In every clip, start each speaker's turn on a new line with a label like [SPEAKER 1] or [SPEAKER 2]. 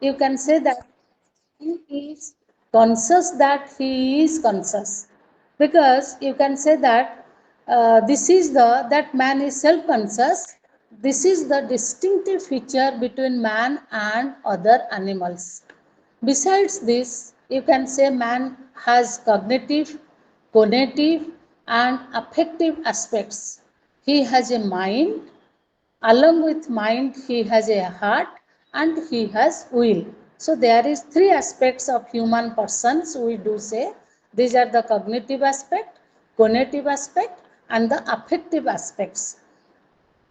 [SPEAKER 1] You can say that he is conscious that he is conscious, because you can say that this is the that man is self-conscious. This is the distinctive feature between man and other animals. Besides this, you can say man has cognitive, cognitive, and affective aspects. He has a mind. Along with mind, he has a heart and he has will. So there is three aspects of human persons. We do say these are the cognitive aspect, cognitive aspect, and the affective aspects,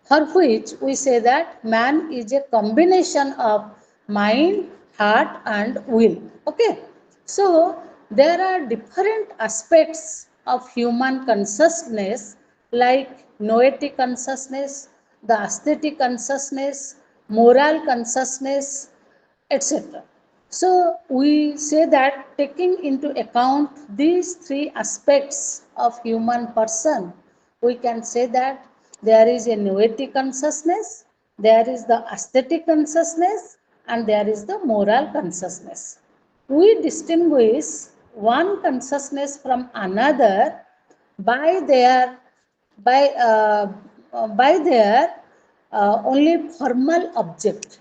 [SPEAKER 1] for which we say that man is a combination of mind, heart, and will. Okay, so there are different aspects of human consciousness, like noetic consciousness, the aesthetic consciousness, moral consciousness, etc. So we say that taking into account these three aspects of human person, we can say that there is a noetic consciousness, there is the aesthetic consciousness, and there is the moral consciousness. We distinguish one consciousness from another by their by their only formal object.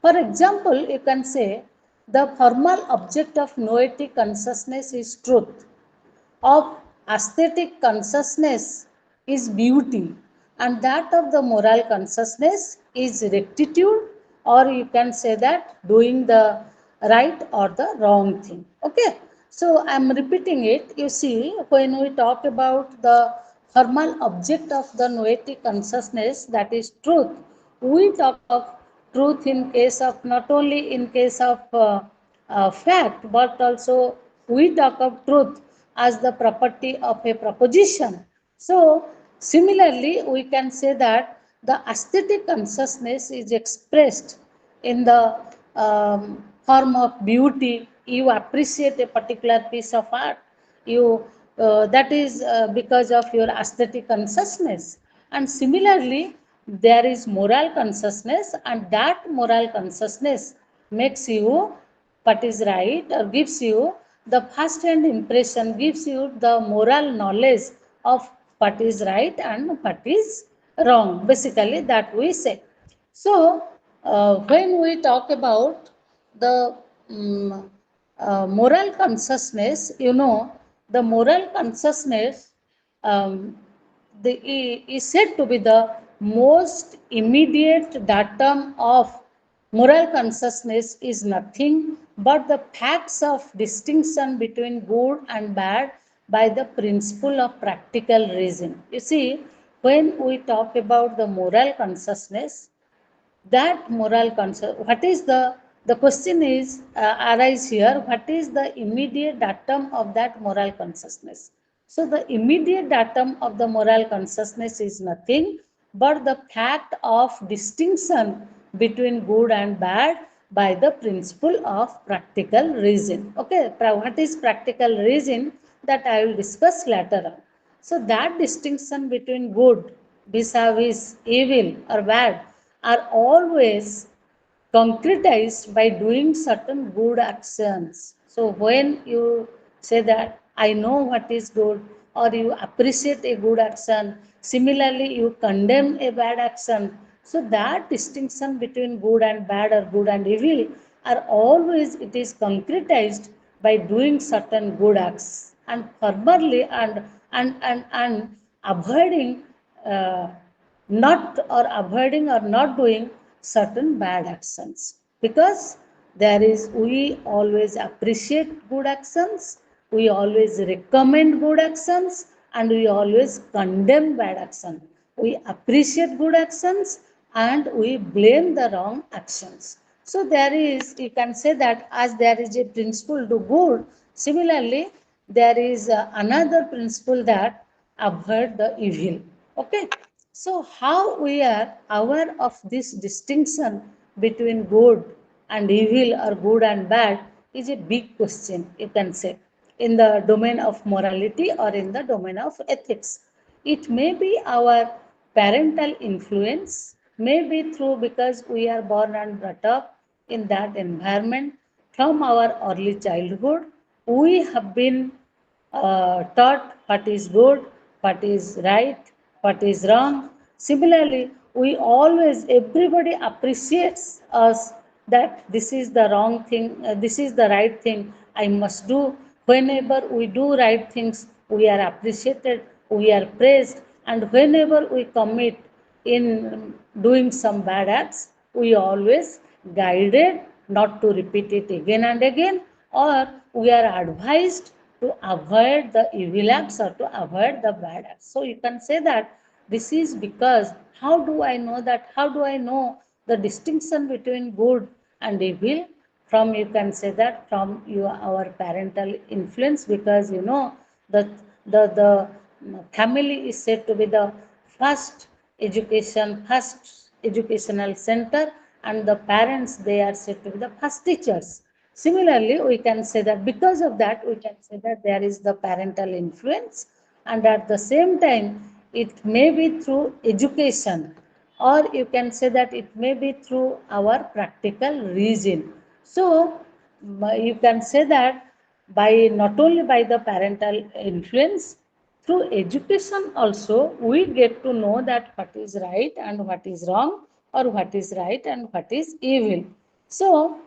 [SPEAKER 1] For example, you can say the formal object of noetic consciousness is truth, of aesthetic consciousness is beauty, and that of the moral consciousness is rectitude, or you can say that doing the right or the wrong thing. Okay, so I'm repeating it. You see, when we talk about the formal object of the noetic consciousness, that is truth, we talk of truth in case of not only in case of fact, but also we talk of truth as the property of a proposition. So similarly, we can say that the aesthetic consciousness is expressed in the form of beauty. You appreciate a particular piece of art, you that is because of your aesthetic consciousness. And similarly, there is moral consciousness, and that moral consciousness makes you what is right, or gives you the first hand impression, gives you the moral knowledge of what is right and what is wrong, basically that we say. So when we talk about the moral consciousness, the moral consciousness um, is said to be the most immediate datum of moral consciousness is nothing but the facts of distinction between good and bad by the principle of practical reason. You see, when we talk about the moral consciousness, that moral conscious, what is the question is arise here, what is the immediate datum of that moral consciousness? So the immediate datum of the moral consciousness is nothing but the fact of distinction between good and bad by the principle of practical reason. Okay, what is practical reason, that I will discuss later on. So that distinction between good vis-a-vis evil or bad are always concretized by doing certain good actions. So when you say that I know what is good, or you appreciate a good action, similarly you condemn a bad action. So that distinction between good and bad or good and evil are always, it is concretized by doing certain good acts, and formerly and avoiding uh, not or avoiding or not doing certain bad actions, because there is, we always appreciate good actions, we always recommend good actions, and we always condemn bad action. We appreciate good actions and we blame the wrong actions. So there is, you can say that as there is a principle to good, similarly there is another principle that avoid the evil. Okay, so how we are aware of this distinction between good and evil or good and bad is a big question, you can say, in the domain of morality or in the domain of ethics. It may be our parental influence, maybe through because we are born and brought up in that environment from our early childhood. We have been taught what is good, what is right, what is wrong. Similarly, we always, everybody appreciates us that this is the wrong thing, this is the right thing I must do. Whenever we do right things, we are appreciated, we are praised, and whenever we commit in doing some bad acts, we always guided not to repeat it again and again, or we are advised to avoid the evil acts or to avoid the bad acts. So you can say that this is because how do I know that? How do I know the distinction between good and evil? From you can say that from your our parental influence, because you know the the family is said to be the first educational center, and the parents, they are said to be the first teachers. Similarly, we can say that because of that, we can say that there is the parental influence, and at the same time, it may be through education, or you can say that it may be through our practical reason. So, you can say that by not only by the parental influence, through education also we get to know that what is right and what is wrong, or what is right and what is evil. So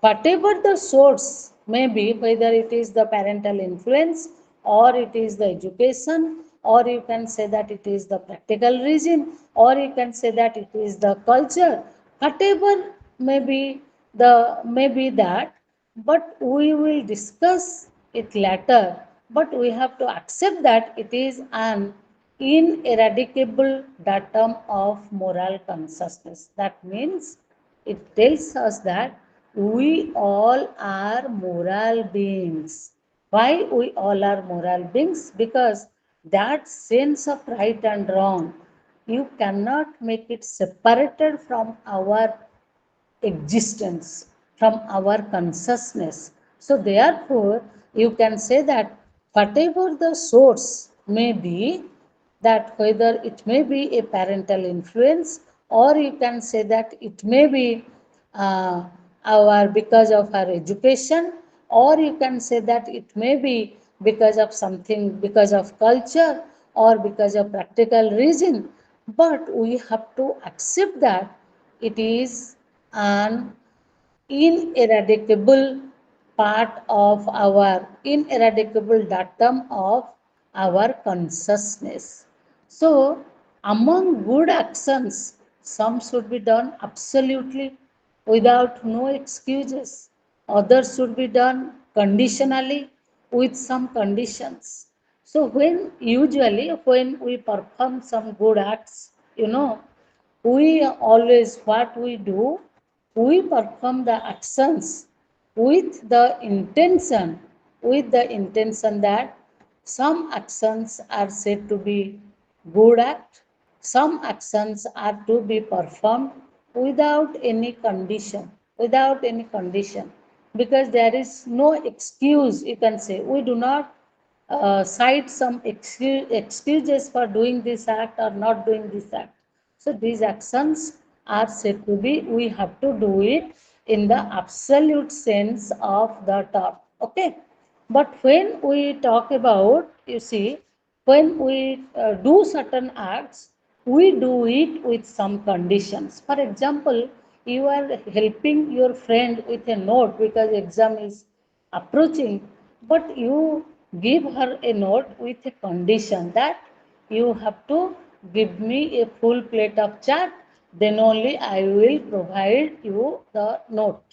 [SPEAKER 1] whatever the source may be, whether it is the parental influence, or it is the education, or you can say that it is the practical reason, or you can say that it is the culture, whatever may be that, but we will discuss it later. But we have to accept that it is an ineradicable datum of moral consciousness. That means it tells us that we all are moral beings. Why we all are moral beings? Because that sense of right and wrong, you cannot make it separated from our existence, from our consciousness. So, therefore, you can say that whatever the source may be, that whether it may be a parental influence, or you can say that it may be uh, our because of our education, or you can say that it may be because of something, because of culture, or because of practical reason, but we have to accept that it is an ineradicable part of our ineradicable datum of our consciousness. So, among good actions, some should be done absolutely without no excuses. Others should be done conditionally with some conditions. So, when we perform some good acts, we always what we do, we perform the actions with the intention that some actions are said to be good act, some actions are to be performed without any condition, because there is no excuse, you can say. We do not cite some excuses for doing this act or not doing this act. So these actions are said to be, we have to do it in the absolute sense of the term. Okay. But when we talk about, you see, when we do certain acts, we do it with some conditions. For example, you are helping your friend with a note because exam is approaching, but you give her a note with a condition that you have to give me a full plate of chat, then only I will provide you the note.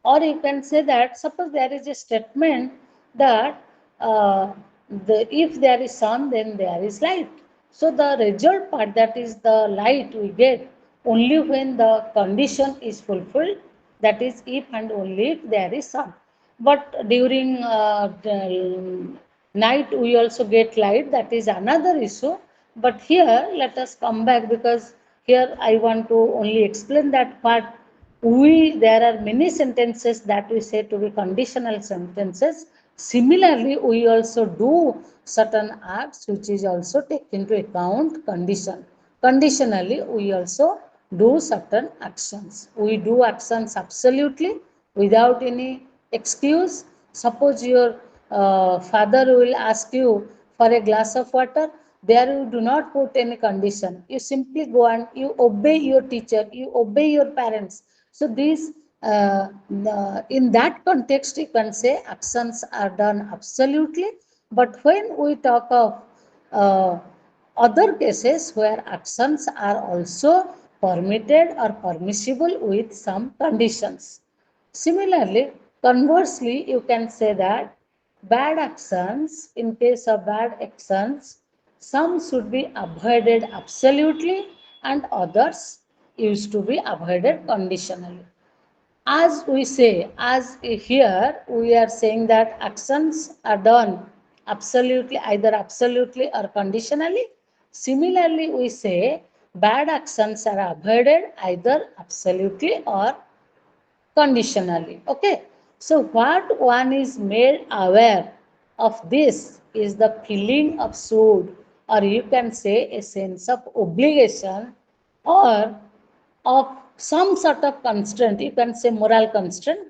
[SPEAKER 1] Or you can say that suppose there is a statement that if there is sun, then there is light. So the result part, that is the light, we get only when the condition is fulfilled, that is if and only if there is sun. But during the night we also get light, that is another issue. But here let us come back, because here I want to only explain that part. There are many sentences that we say to be conditional sentences. Similarly, we also do certain acts which is also take into account condition. Conditionally, we also do certain actions. We do actions absolutely without any excuse. Suppose your father will ask you for a glass of water, there you do not put any condition. You simply go and you obey your teacher, you obey your parents. So these in that context you can say actions are done absolutely. But when we talk of uh, other cases where actions are also permitted or permissible with some conditions. Similarly, conversely, you can say that bad actions, in case of bad actions, some should be avoided absolutely and others used to be avoided conditionally. As we say, as here we are saying that actions are done absolutely, either absolutely or conditionally. Similarly, we say bad actions are avoided either absolutely or conditionally. Okay. So what one is made aware of this is the feeling of should, or you can say a sense of obligation, or of some sort of constraint, you can say moral constraint,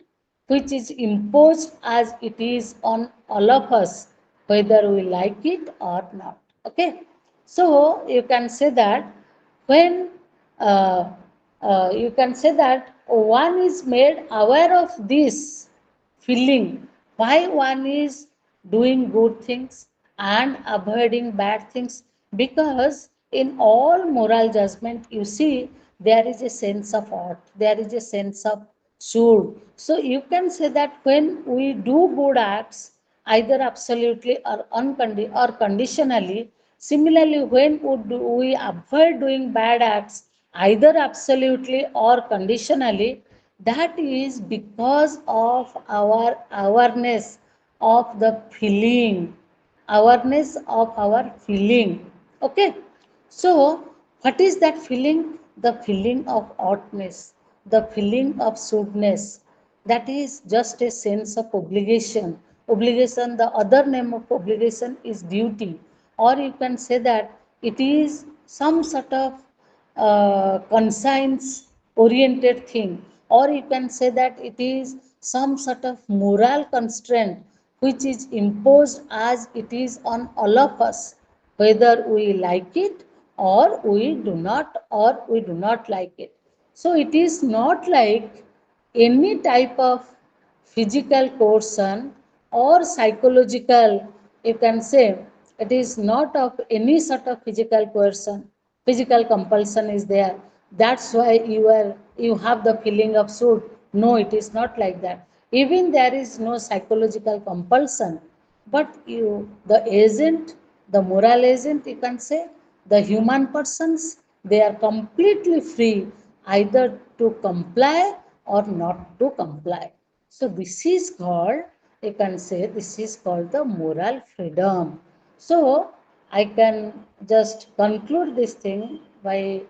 [SPEAKER 1] which is imposed as it is on all of us, whether we like it or not. Okay. So you can say that when uh, you can say that one is made aware of this feeling why one is doing good things and avoiding bad things, because in all moral judgment you see there is a sense of ought, there is a sense of should. So you can say that when we do good acts either absolutely or or conditionally, similarly when we avoid doing bad acts either absolutely or conditionally, that is because of our awareness of the feeling, awareness of our feeling. Okay. So what is that feeling? The feeling of oughtness, the feeling of shoulddness. That is just a sense of obligation. Obligation, the other name of obligation is duty, or you can say that it is some sort of conscience oriented thing, or you can say that it is some sort of moral constraint which is imposed as it is on all of us, whether we like it or we do not like it. So it is not like any type of physical coercion or psychological, you can say it is not of any sort of physical coercion, physical compulsion is there, that's why you have the feeling of should. No, it is not like that. Even there is no psychological compulsion, but you, the agent, the moral agent, you can say, the human persons, they are completely free either to comply or not to comply. So this is called, you can say, this is called the moral freedom. So I can just conclude this thing by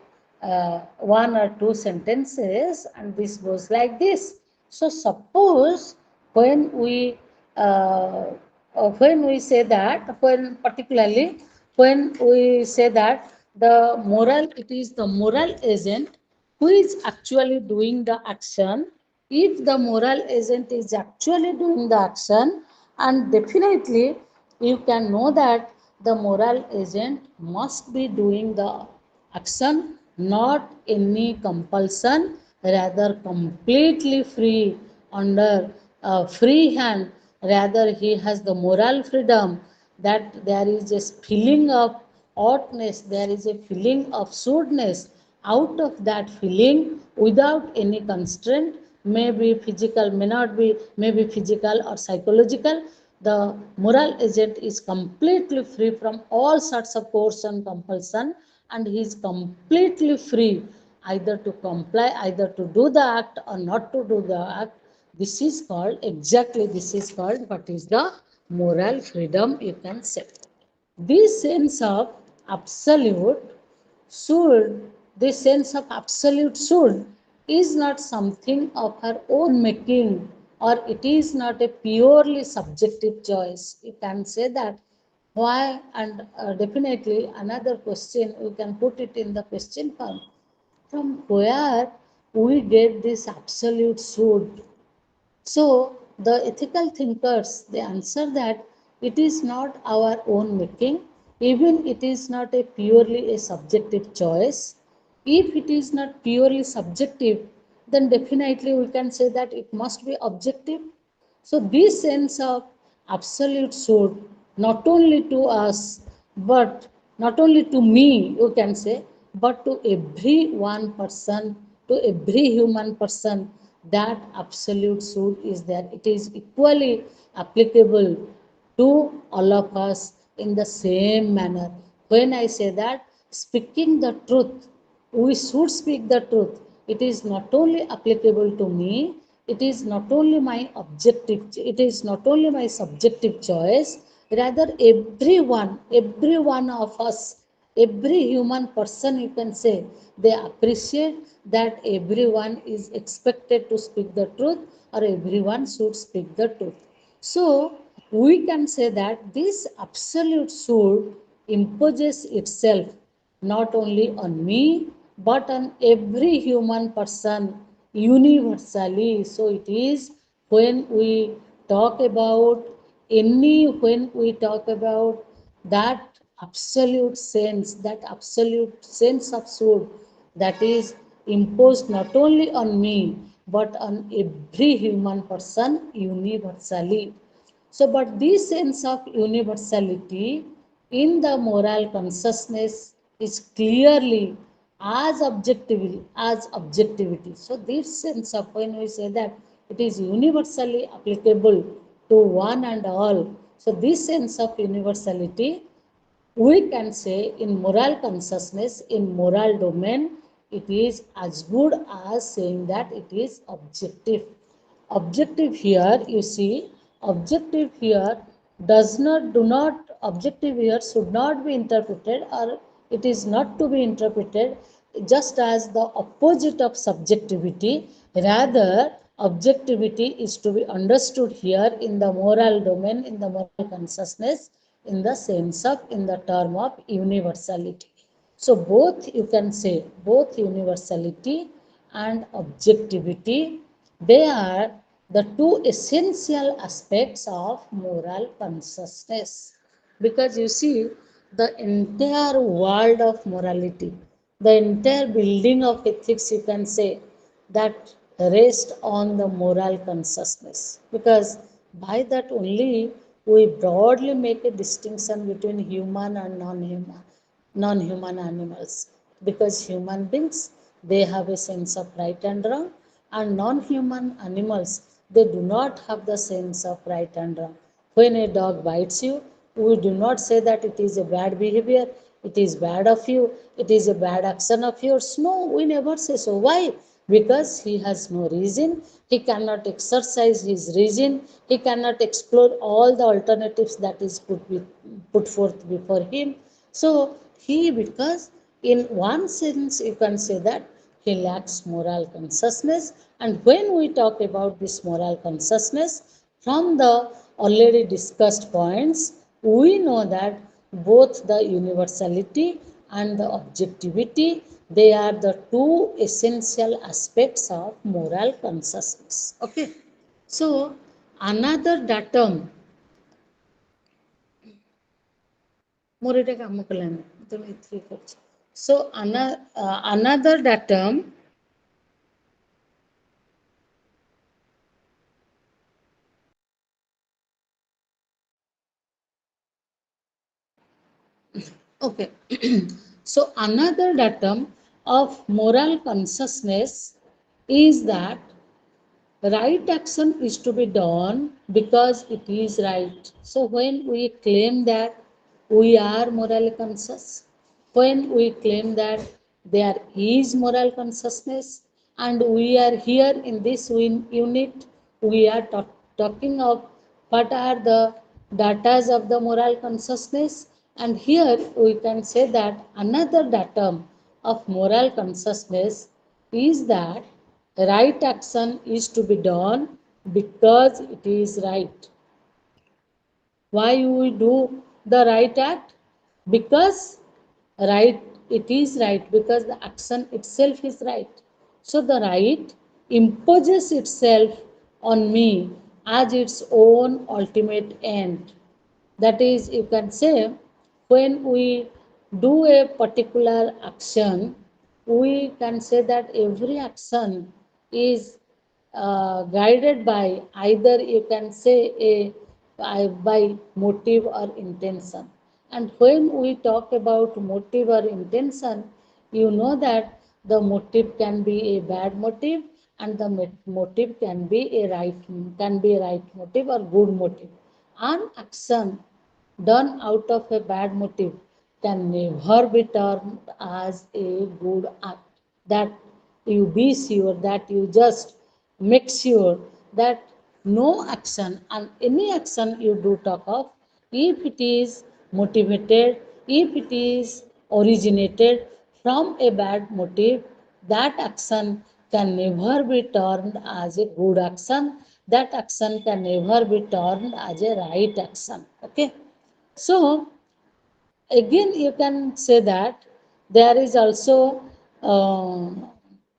[SPEAKER 1] one or two sentences, and this goes like this. So suppose when we when we say that, when particularly when we say that the moral, it is the moral agent who is actually doing the action. If the moral agent is actually doing the action, and definitely you can know that the moral agent must be doing the action, not any compulsion, rather completely free, under a free hand, rather he has the moral freedom, that there is a feeling of oughtness, there is a feeling of shoulddness. Out of that feeling, without any constraint, may be physical, may not be, may be physical or psychological, the moral agent is completely free from all sorts of coercion, compulsion, and he is completely free either to comply, either to do the act or not to do the act. This is called, exactly this is called, what is the moral freedom, you can say. This sense of absolute should, this sense of absolute should is not something of her own making, or it is not a purely subjective choice. You can say that. Why? And definitely another question, you can put it in the question form. From where we get this absolute should? So the ethical thinkers they answer that it is not our own making, even it is not a purely a subjective choice. If it is not purely subjective, then definitely we can say that it must be objective. So this sense of absolute should not only to us, but not only to me, you can say, but to every one person, to every human person, that absolute should is there. It is equally applicable to all of us in the same manner. When I say that speaking the truth, we should speak the truth. It is not only applicable to me, it is not only my objective, it is not only my subjective choice, rather every one of us, every human person, you can say, they appreciate that everyone is expected to speak the truth or everyone should speak the truth. So we can say that this absolute should imposes itself not only on me but on every human person universally. So it is when we talk about when we talk about that absolute sense of should that is imposed not only on me but on every human person universally. So, but this sense of universality in the moral consciousness is clearly as objectivity. So, this sense of when we say that it is universally applicable to one and all. So, this sense of universality we can say in moral consciousness, in moral domain, it is as good as saying that it is objective. Objective here, you see, objective here objective here should not be interpreted or it is not to be interpreted just as the opposite of subjectivity. Rather, objectivity is to be understood here in the moral domain, in the moral consciousness, in the sense of, in the term of universality. So, both you can say, both universality and objectivity, they are the two essential aspects of moral consciousness. Because you see, the entire world of morality, the entire building of ethics, you can say, that rest on the moral consciousness. Because by that only we broadly make a distinction between human and non-human animals. Because human beings they have a sense of right and wrong, and non-human animals they do not have the sense of right and wrong. When a dog bites you, we do not say that it is a bad behavior, it is bad of you, it is a bad action of yours. No, we never say so. Why? Because he has no reason, he cannot exercise his reason, he cannot explore all the alternatives that is put forth before him. So he, because in one sense you can say that he lacks moral consciousness. And when we talk about this moral consciousness, from the already discussed points, we know that both the universality and the objectivity, they are the two essential aspects of moral consciousness. Okay. So another datum ମୋର ଏଇଟା କାମ କଲାନି ତେଣୁ ଏଥିରେ କରୁଛି. So another datum, okay. So another datum of moral consciousness is that right action is to be done because it is right. So when we claim that we are morally conscious, when we claim that there is moral consciousness, and we are here in this unit, we are talking of what are the datas of the moral consciousness, and here we can say that another datum of moral consciousness is that right action is to be done because it is right. Why we do the right act? Because right it is right because the action itself is right. So the right imposes itself on me as its own ultimate end. That is, you can say, when we do a particular action, we can say that every action is guided by either you can say by motive or intention. And when we talk about motive or intention, you know that the motive can be a bad motive and the motive can be a right motive or good motive. An action done out of a bad motive can never be termed as a good act. That you be sure, that you just make sure that no action and any action you do talk of, if it is motivated, if it is originated from a bad motive, that action can never be termed as a good action. That action can never be termed as a right action. Okay. So again you can say that there is also uh,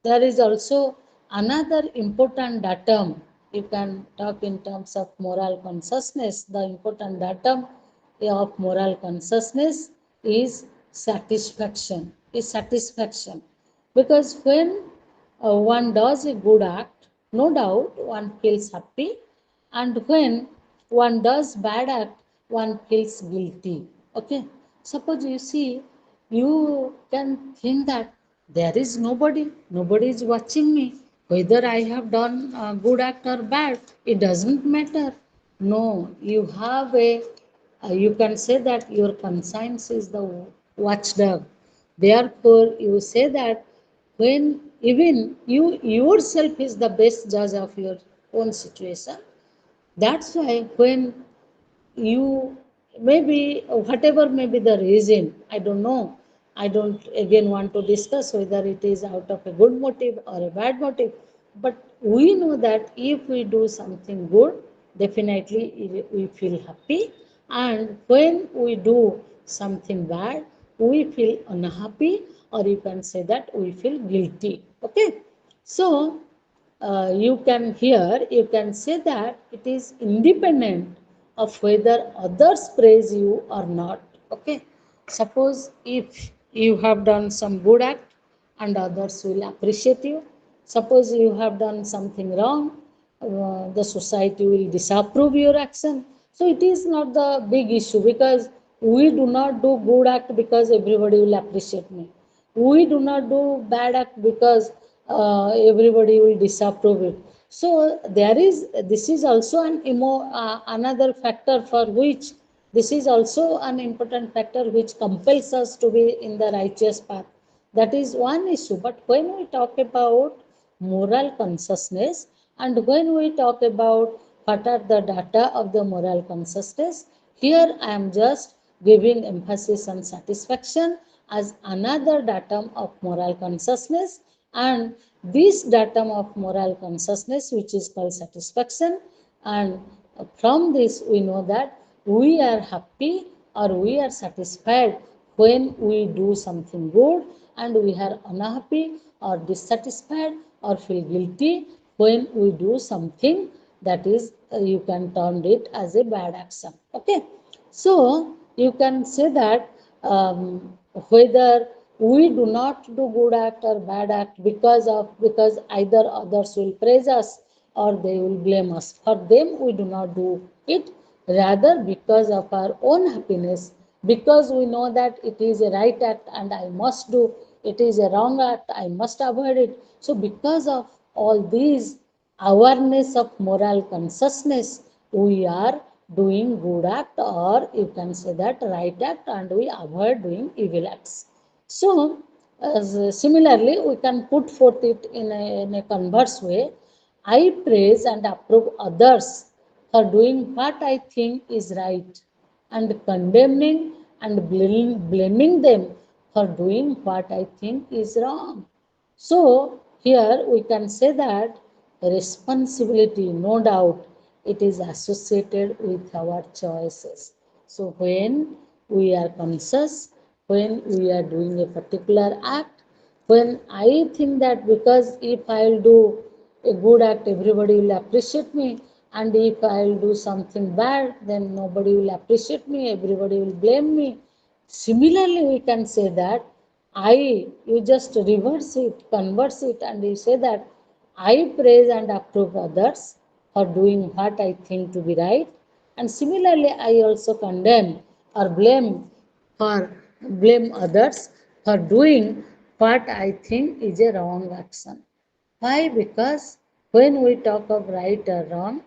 [SPEAKER 1] there is also another important datum. You can talk in terms of moral consciousness. The important datum of moral consciousness is satisfaction, because when one does a good act, no doubt one feels happy, and when one does bad act, one feels guilty. Okay. Suppose you see, you can think that there is nobody is watching me. Whether I have done a good act or bad, it doesn't matter. No, you have you can say that your conscience is the watchdog. Therefore, you say that when even you yourself is the best judge of your own situation. That's why when you maybe whatever may be the reason, I don't know, I don't again want to discuss whether it is out of a good motive or a bad motive, but we know that if we do something good, definitely we feel happy, and when we do something bad, we feel unhappy, or you can say that we feel guilty. Okay. So you can here, you can say that it is independent of whether others praise you or not. Okay. Suppose if you have done some good act and others will appreciate you. Suppose you have done something wrong, the society will disapprove your action. So it is not the big issue, because we do not do good act because everybody will appreciate me. We do not do bad act because everybody will disapprove it. So there is, this is also another factor for which, this is also an important factor which compels us to be in the righteous path. That is one issue. But when we talk about moral consciousness, and when we talk about what are the data of the moral consciousness, here I am just giving emphasis on satisfaction as another datum of moral consciousness, and this datum of moral consciousness, which is called satisfaction, and from this we know that we are happy or we are satisfied when we do something good, and we are unhappy or dissatisfied or feel guilty when we do something that is, you can term it as a bad action. Okay. So you can say that whether we do not do good act or bad act because either others will praise us or they will blame us. For them we do not do it, rather because of our own happiness, because we know that it is a right act and I must do, it is a wrong act, I must avoid it. So because of all these awareness of moral consciousness, we are doing good act, or you can say that right act, and we avoid doing evil acts. So similarly we can put forth it in a converse way. I praise and approve others for doing what I think is right, and condemning and blaming them for doing what I think is wrong. So here we can say that responsibility, no doubt, it is associated with our choices. So when we are conscious, when we are doing a particular act. When I think that because if I'll do a good act, everybody will appreciate me, and if I'll do something bad, then nobody will appreciate me, everybody will blame me. Similarly, we can say that you just reverse it, converse it, and you say that I praise and approve others for doing what I think to be right, and similarly I also condemn or for blame others for doing what I think is a wrong action. Why? Because when we talk of right or wrong,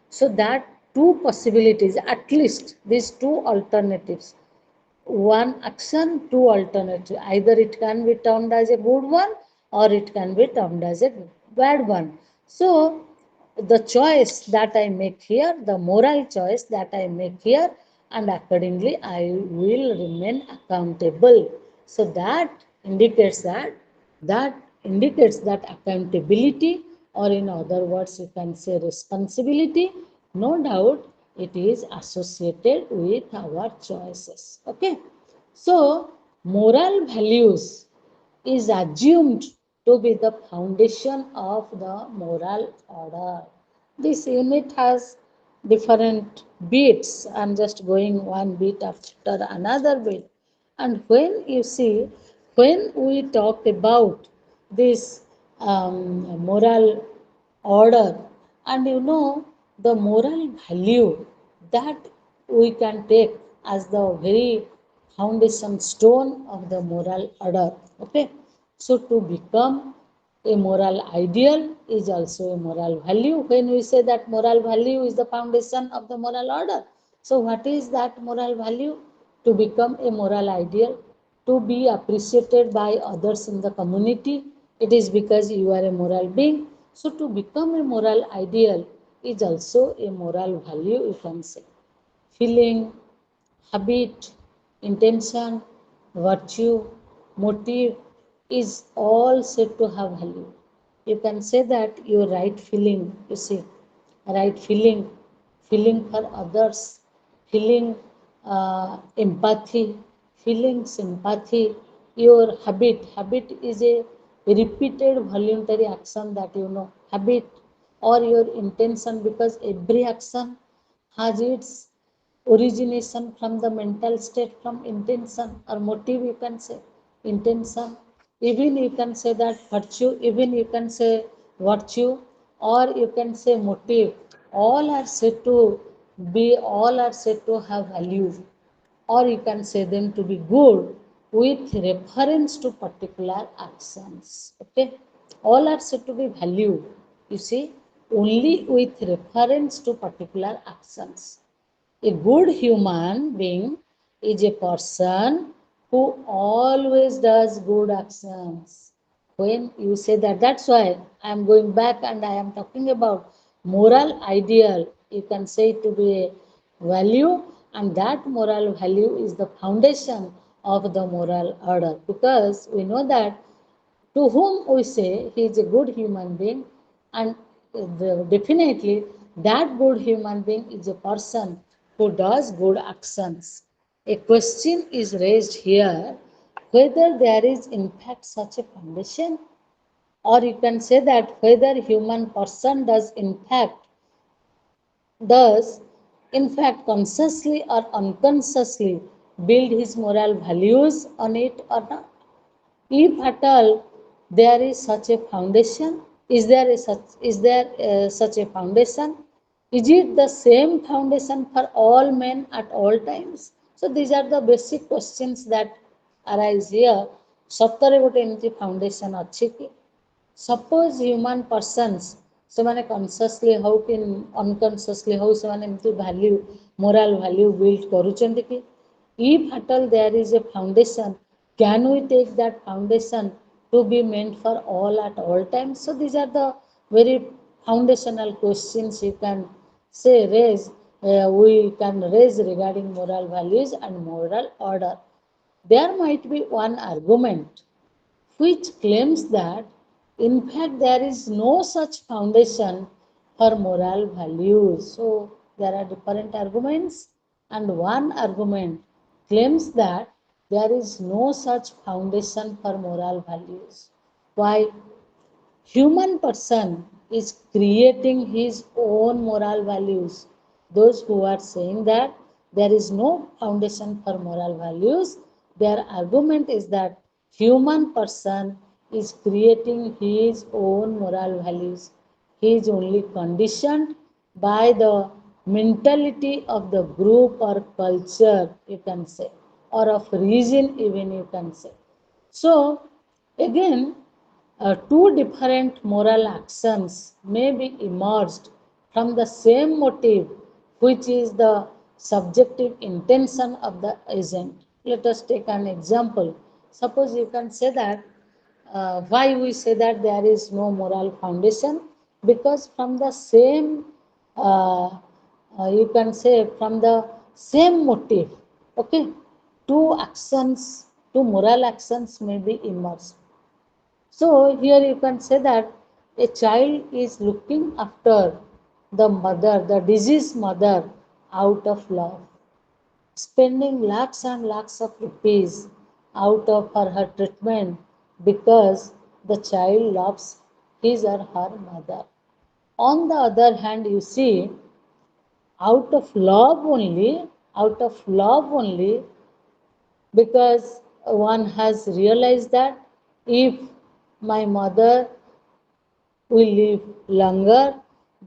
[SPEAKER 1] so that two possibilities, at least these two alternatives, one action, two alternatives. Either it can be termed as a good one or it can be termed as a bad one. So, the choice that I make here, the moral choice that I make here, and accordingly I will remain accountable. So, that indicates that accountability, or in other words, you can say responsibility. No doubt it is associated with our choices. Okay. So, moral values is assumed to be the foundation of the moral order. This unit has different bits. I'm just going one bit after another bit. And when you see, when we talk about this moral order, and the moral value that we can take as the very foundation stone of the moral order. Okay, so to become a moral ideal is also a moral value. When we say that moral value is the foundation of the moral order, so what is that moral value? To become a moral ideal, to be appreciated by others in the community, it is because you are a moral being. So to become a moral ideal is also a moral value, you can say. Feeling, habit, intention, virtue, motive is all said to have value. You can say that your right feeling, you see, right feeling, feeling for others, feeling empathy, feeling sympathy, your habit is a repeated voluntary action that habit, or your intention, because every action has its origination from the mental state, from intention or motive, you can say. Intention, even you can say that virtue, even you can say virtue, or you can say motive, all are said to all are said to have value, or you can say them to be good with reference to particular actions. Okay, all are said to be value, you see, only with reference to particular actions. A good human being is a person who always does good actions. When you say that, that's why I am going back and I am talking about moral ideal. You can say it to be a value, and that moral value is the foundation of the moral order, because we know that to whom we say he is a good human being, and definitely that good human being is a person who does good actions. A question is raised here whether there is in fact such a foundation, or you can say that whether human person does in fact consciously or unconsciously build his moral values on it or not. If at all there is such a foundation, is there such a foundation? Is it the same foundation for all men at all times? So these are the basic questions that arise here. ସତରେ ଗୋଟେ ଏମିତି foundation ଅଛି କି? Suppose human persons, ସେମାନେ consciously ହଉ କି unconsciously ହଉ, ସେମାନେ ଏମିତି value, moral value build କରୁଛନ୍ତି କି? If at all there is a foundation, can we take that foundation to be meant for all at all times? So these are the very foundational questions you can say raise, we can raise regarding moral values and moral order. There might be one argument which claims that in fact there is no such foundation for moral values. So there are different arguments, and one argument claims that there is no such foundation for moral values. Why? Human person is creating his own moral values. Those who are saying that there is no foundation for moral values, their argument is that human person is creating his own moral values. He is only conditioned by the mentality of the group or culture, you can say, or of region, even you can say. So, again, two different moral actions may be emerged from the same motive, which is the subjective intention of the agent. Let us take an example. Suppose you can say that why we say that there is no moral foundation, because from the same uh, you can say from the same motive, okay, two actions, two moral actions may be emerged. So here you can say that a child is looking after the mother, the diseased mother, out of love, spending lakhs and lakhs of rupees out of her treatment because the child loves his or her mother. On the other hand, you see, out of love only, out of love only, because one has realized that if my mother will live longer,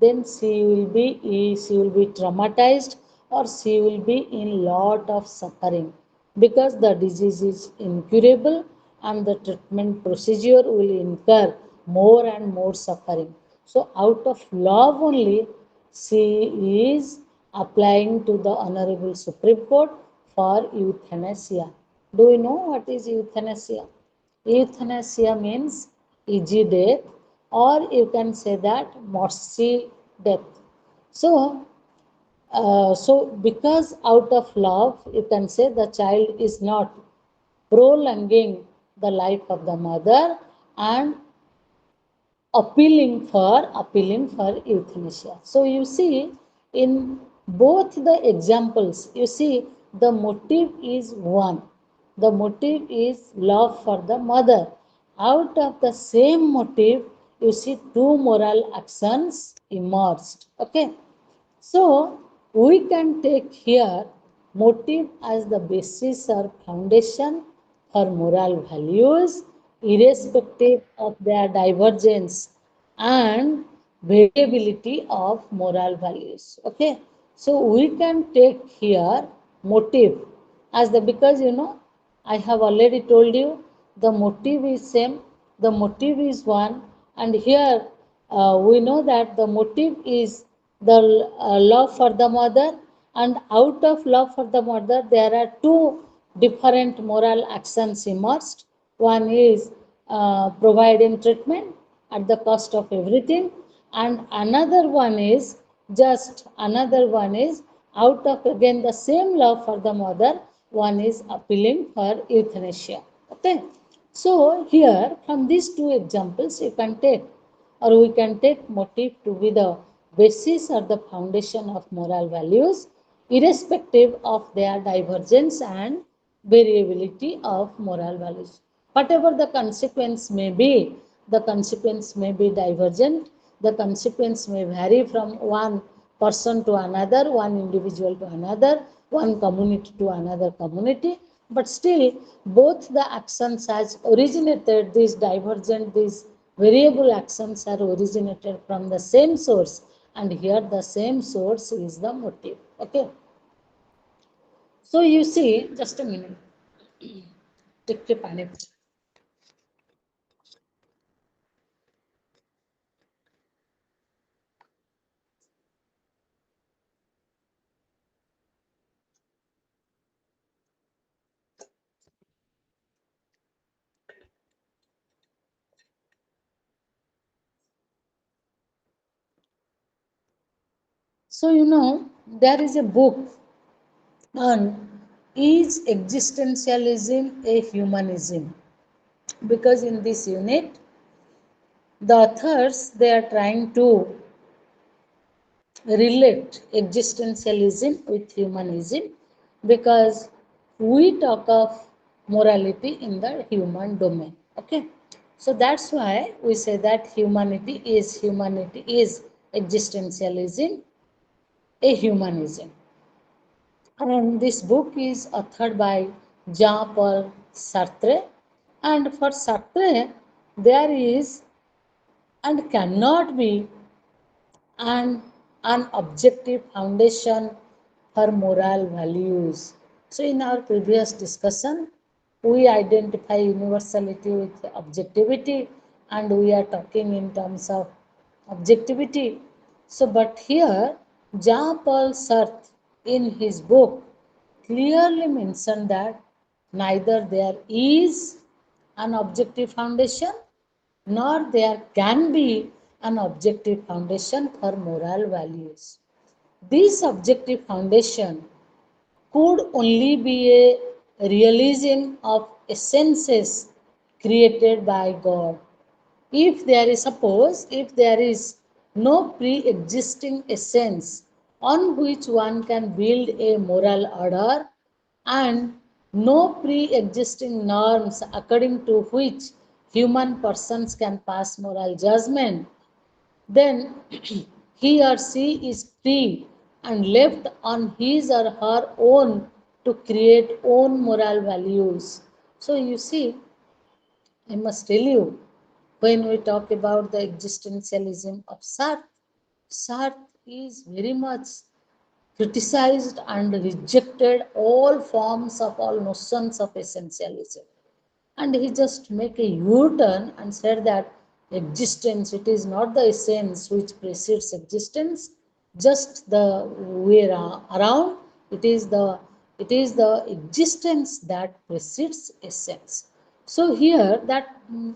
[SPEAKER 1] then she will be traumatized, or she will be in lot of suffering, because the disease is incurable and the treatment procedure will incur more and more suffering. So out of love only she is applying to the Honorable Supreme Court for euthanasia. Do you know what is euthanasia? Euthanasia means easy death, or you can say that mercy death. So, so because out of love, you can say the child is not prolonging the life of the mother and appealing for euthanasia. So you see, in both the examples, you see the motive is one. The motive is love for the mother. Out of the same motive, you see two moral actions emerged. Okay, so we can take here motive as the basis or foundation for moral values, irrespective of their divergence and variability of moral values. Okay, so we can take here motive as the, because you know I have already told you the motive is same, the motive is one, and here we know that the motive is the love for the mother, and out of love for the mother there are two different moral actions emerged. One is providing treatment at the cost of everything, and another one is out of again the same love for the mother, one is appealing for euthanasia. Okay, so here from these two examples you can take, or we can take motive to be the basis or the foundation of moral values, irrespective of their divergence and variability of moral values. Whatever the consequence may be, the consequence may be divergent, the consequence may vary from one person to another, one individual to another, one community to another community, but still both the actions has originated, these divergent, these variable actions are originated from the same source, and here the same source is the motive. Okay, so you see, just a minute, take pani. So you know there is a book on is existentialism a humanism, because in this unit the authors they are trying to relate existentialism with humanism, because we talk of morality in the human domain. Okay, so that's why we say that humanity is existentialism, a humanism. And this book is authored by Jean-Paul Sartre. And for Sartre, there is and cannot be and an objective foundation for moral values. So, in our previous discussion, we identify universality with objectivity, and we are talking in terms of objectivity. So, but here, Jean Paul Sartre, in his book, clearly mentioned that neither there is an objective foundation nor there can be an objective foundation for moral values. This objective foundation could only be a realism of essences created by God. If there is no pre-existing essence on which one can build a moral order and no pre-existing norms according to which human persons can pass moral judgment, then he or she is free and left on his or her own to create own moral values. So you see, I must tell you, when we talk about the existentialism of Sartre, Sartre is very much criticized and rejected all forms of all notions of essentialism. And he just make a U-turn and said that existence, it is not the essence which precedes existence, just the way around. It is the existence that precedes essence. So here that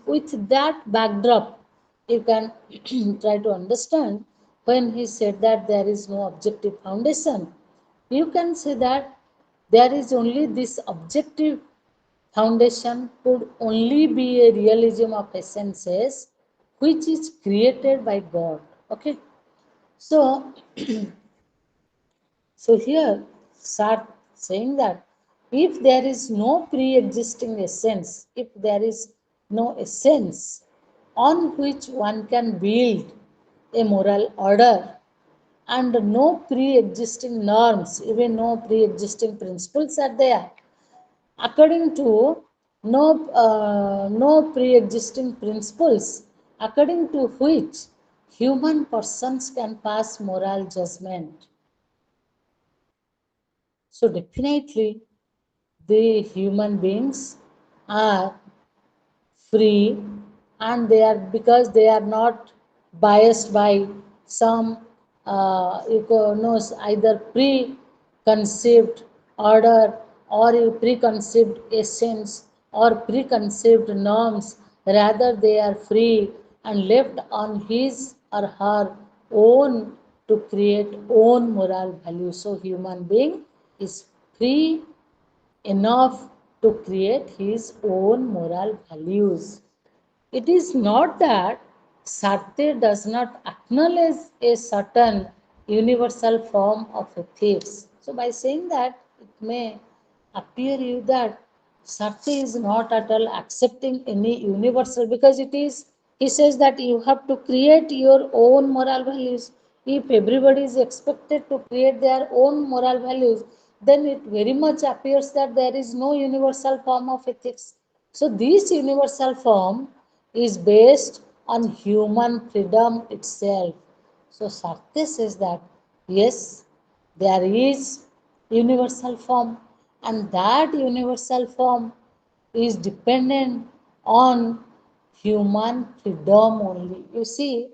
[SPEAKER 1] with that backdrop, you can try to understand when he said that there is no objective foundation. You can say that there is only this objective foundation could only be a realism of essences which is created by God. Okay, so here start saying that if there is no pre-existing essence, if there is no essence on which one can build a moral order, and no pre-existing norms, even no pre-existing principles are there, according to no pre-existing principles according to which human persons can pass moral judgment. So definitely the human beings are free, and they are, because they are not biased by some either preconceived order or a preconceived essence or preconceived norms. Rather they are free and left on his or her own to create own moral value. So human being is free enough to create his own moral values. It is not that Sartre does not acknowledge a certain universal form of ethics. So, by saying that, it may appear you that Sartre is not at all accepting any universal, because it is, he says that you have to create your own moral values. If everybody is expected to create their own moral values, then it very much appears that there is no universal form of ethics. So, this universal form is based on human freedom itself. So Sartre says that yes, there is universal form, and that universal form is dependent on human freedom only. You see,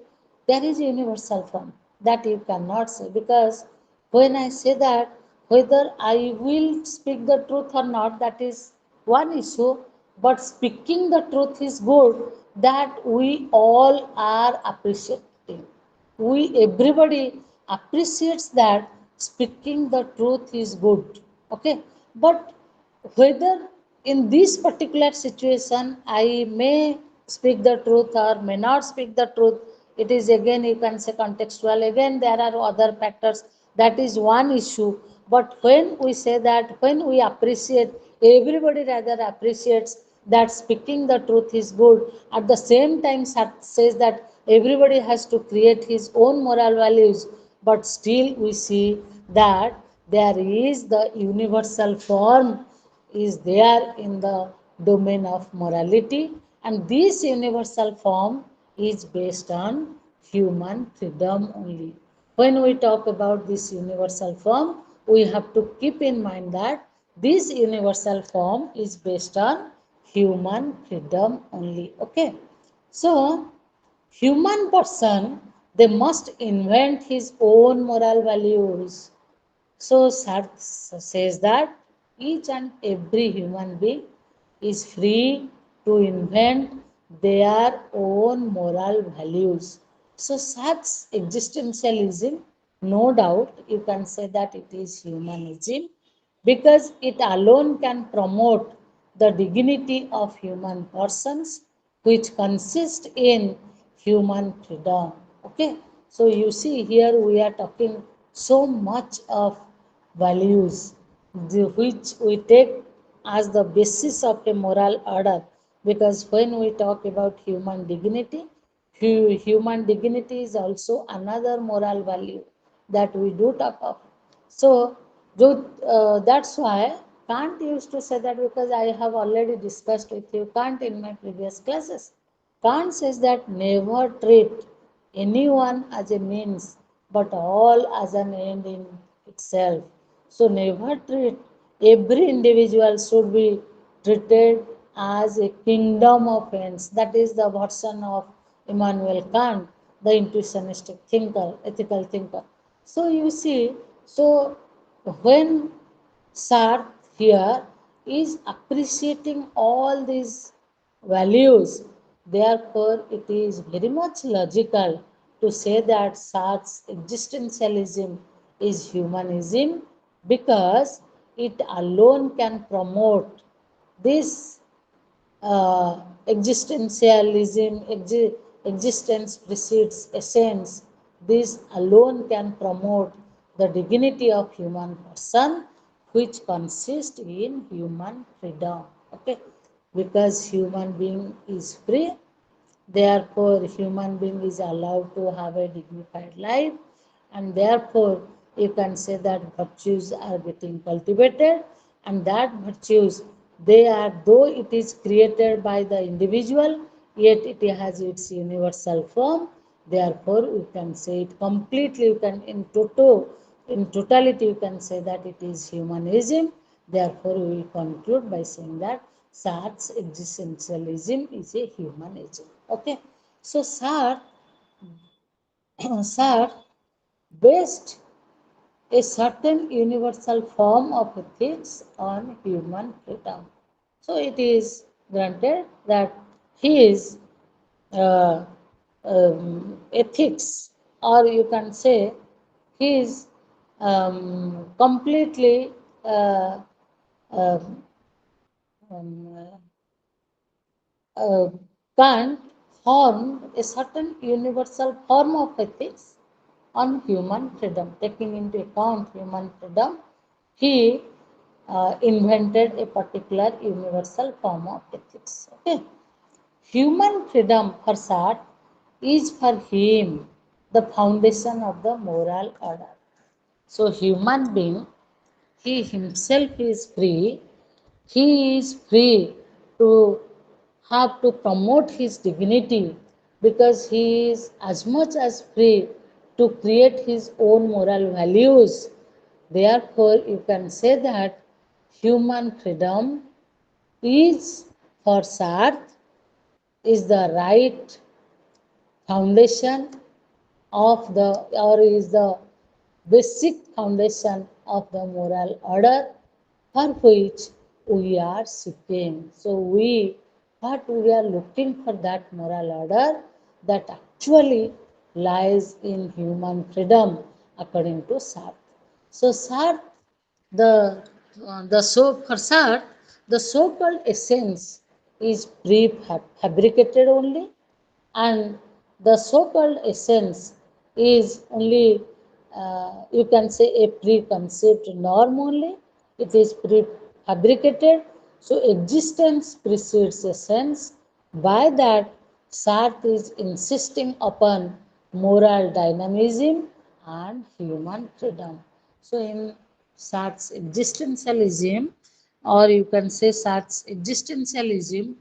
[SPEAKER 1] there is universal form that you cannot say, because when I say that, whether I will speak the truth or not, that is one issue, but speaking the truth is good, that we all are appreciating. Everybody appreciates that speaking the truth is good. Okay, but whether in this particular situation I may speak the truth or may not speak the truth, it is again, you can say, contextual. Again, there are other factors, that is one issue. But when we say that, when we appreciate Everybody rather appreciates that speaking the truth is good. At the same time, says that everybody has to create his own moral values, but still we see that there is the universal form is there in the domain of morality, and this universal form is based on human freedom only. When we talk about this universal form, we have to keep in mind that this universal form is based on human freedom only. Okay. So, human person, they must invent his own moral values. So Sartre says that each and every human being is free to invent their own moral values. So such existentialism, no doubt, you can say that it is humanism, because it alone can promote the dignity of human persons, which consist in human freedom. Okay, so you see here we are talking so much of values which we take as the basis of a moral order, because when we talk about human dignity, human dignity is also another moral value that we do talk of. So, that's why Kant used to say that, because I have already discussed with you Kant in my previous classes. Kant says that never treat anyone as a means, but all as an end in itself. So, never treat every individual should be treated as a kingdom of ends. That is the version of Immanuel Kant, the intuitionistic thinker, ethical thinker. So you see, so when Sartre here is appreciating all these values, therefore it is very much logical to say that Sartre's existentialism is humanism, because it alone can promote this existentialism, existence precedes essence. This alone can promote the dignity of human person, which consists in human freedom. Okay, because human being is free, therefore human being is allowed to have a dignified life, and therefore you can say that virtues are getting cultivated, and that virtues, they are, though it is created by the individual, yet it has its universal form. Therefore we can say it completely, you can in totality you can say that it is humanism. Therefore we will conclude by saying that Sartre's existentialism is a humanism. Okay, so Sartre based a certain universal form of ethics on human freedom. So it is granted that his uh, ethics, or you can say his completely uh, um, um, uh, Kant formed a certain universal form of ethics on human freedom. Taking into account human freedom, he invented a particular universal form of ethics. Okay. Human freedom for Sartre is for him the foundation of the moral order. So, human being, he himself is free. He is free to have to promote his dignity, because he is as much as free to create his own moral values. Therefore, you can say that human freedom is for Sartre is the right foundation of the, or is the basic foundation of the moral order for which we are seeking. So what we are looking for, that moral order that actually lies in human freedom according to Sartre. So Sartre, the for Sartre, the so-called essence is prefabricated only, and the so-called essence is only, you can say, a preconceived norm only. It is fabricated. So existence precedes essence. By that, Sartre is insisting upon moral dynamism and human freedom. So in Sartre's existentialism, or you can say Sartre's existentialism,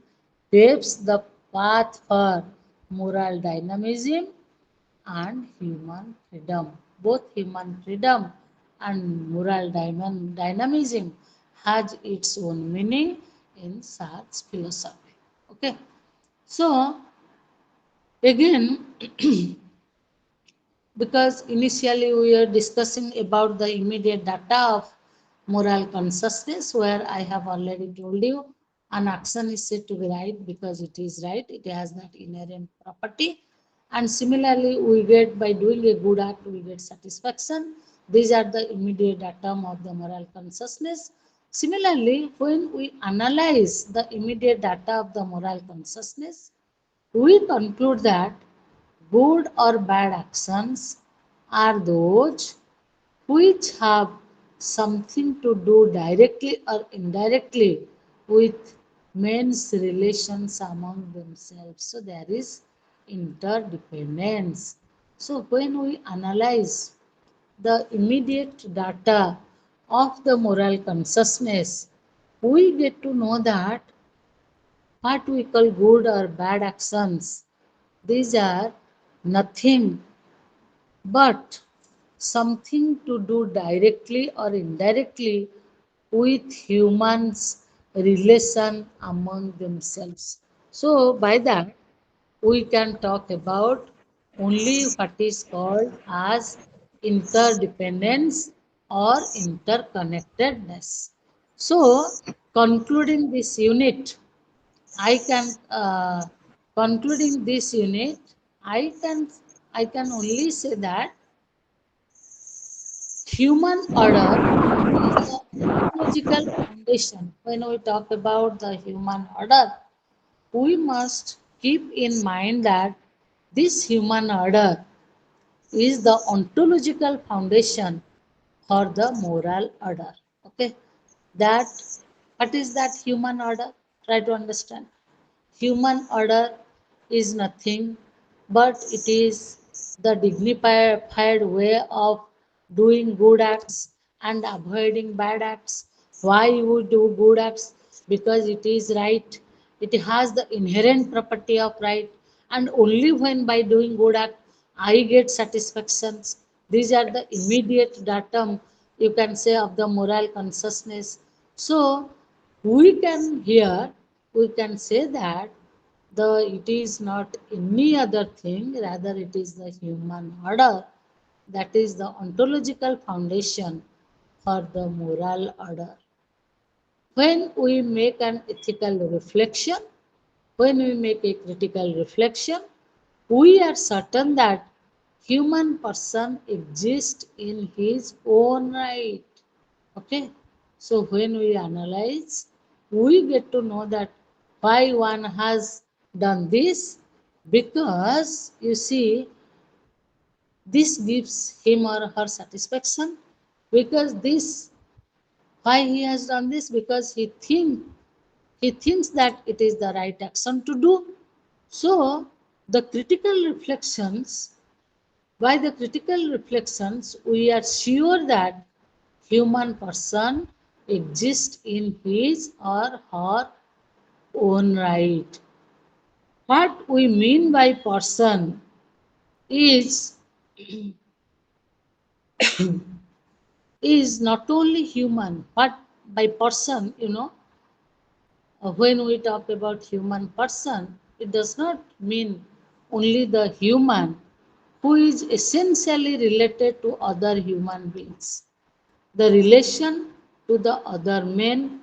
[SPEAKER 1] paves the path for moral dynamism and human freedom. Both human freedom and moral dynamism has its own meaning in Sartre's philosophy. Okay, so again, because initially we were discussing about the immediate data of moral consciousness, where I have already told you an action is said to be right because it is right, it has that inherent property. And similarly, we get by doing a good act we get satisfaction. These are the immediate datum of the moral consciousness. Similarly, when we analyze the immediate data of the moral consciousness, we conclude that good or bad actions are those which have something to do directly or indirectly with men's relations among themselves. So there is interdependence. So when we analyze the immediate data of the moral consciousness, we get to know that what we call good or bad actions, these are nothing but something to do directly or indirectly with humans' relation among themselves. So, by that, we can talk about only what is called as interdependence or interconnectedness. So, concluding this unit, I can concluding this unit, I can I can only say that human order is the ontological foundation. When we talk about the human order, we must keep in mind that this human order is the ontological foundation for the moral order. Okay, that what is that human order? Try to understand. Human order is nothing but it is the dignified way of doing good acts and avoiding bad acts. Why you do good acts? Because it is right. It has the inherent property of right, and only when by doing good act I get satisfactions. These are the immediate datum you can say of the moral consciousness. So we can here we can say that the it is not any other thing, rather it is the human order that is the ontological foundation for the moral order. When we make an ethical reflection, when we make a critical reflection, we are certain that human person exists in his own right. Okay, so when we analyze, we get to know that why one has done this, because you see, this gives him or her satisfaction, because this why he has done this, because he thinks that it is the right action to do. So the critical reflections, by the critical reflections, we are sure that human person exists in his or her own right. What we mean by person is is not only human, but by person, when we talk about human person, it does not mean only the human who is essentially related to other human beings. The relation to the other men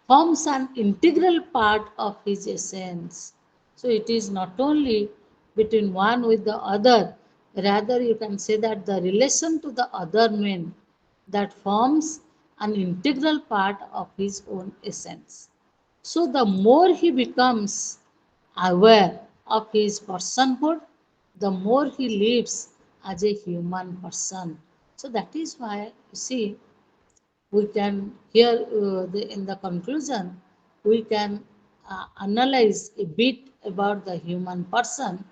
[SPEAKER 1] forms an integral part of his essence. So it is not only between one with the other, rather you can say that the relation to the other men that forms an integral part of his own essence. So the more he becomes aware of his personhood, the more he lives as a human person. So that is why you see we can here in the conclusion we can analyze a bit about the human person,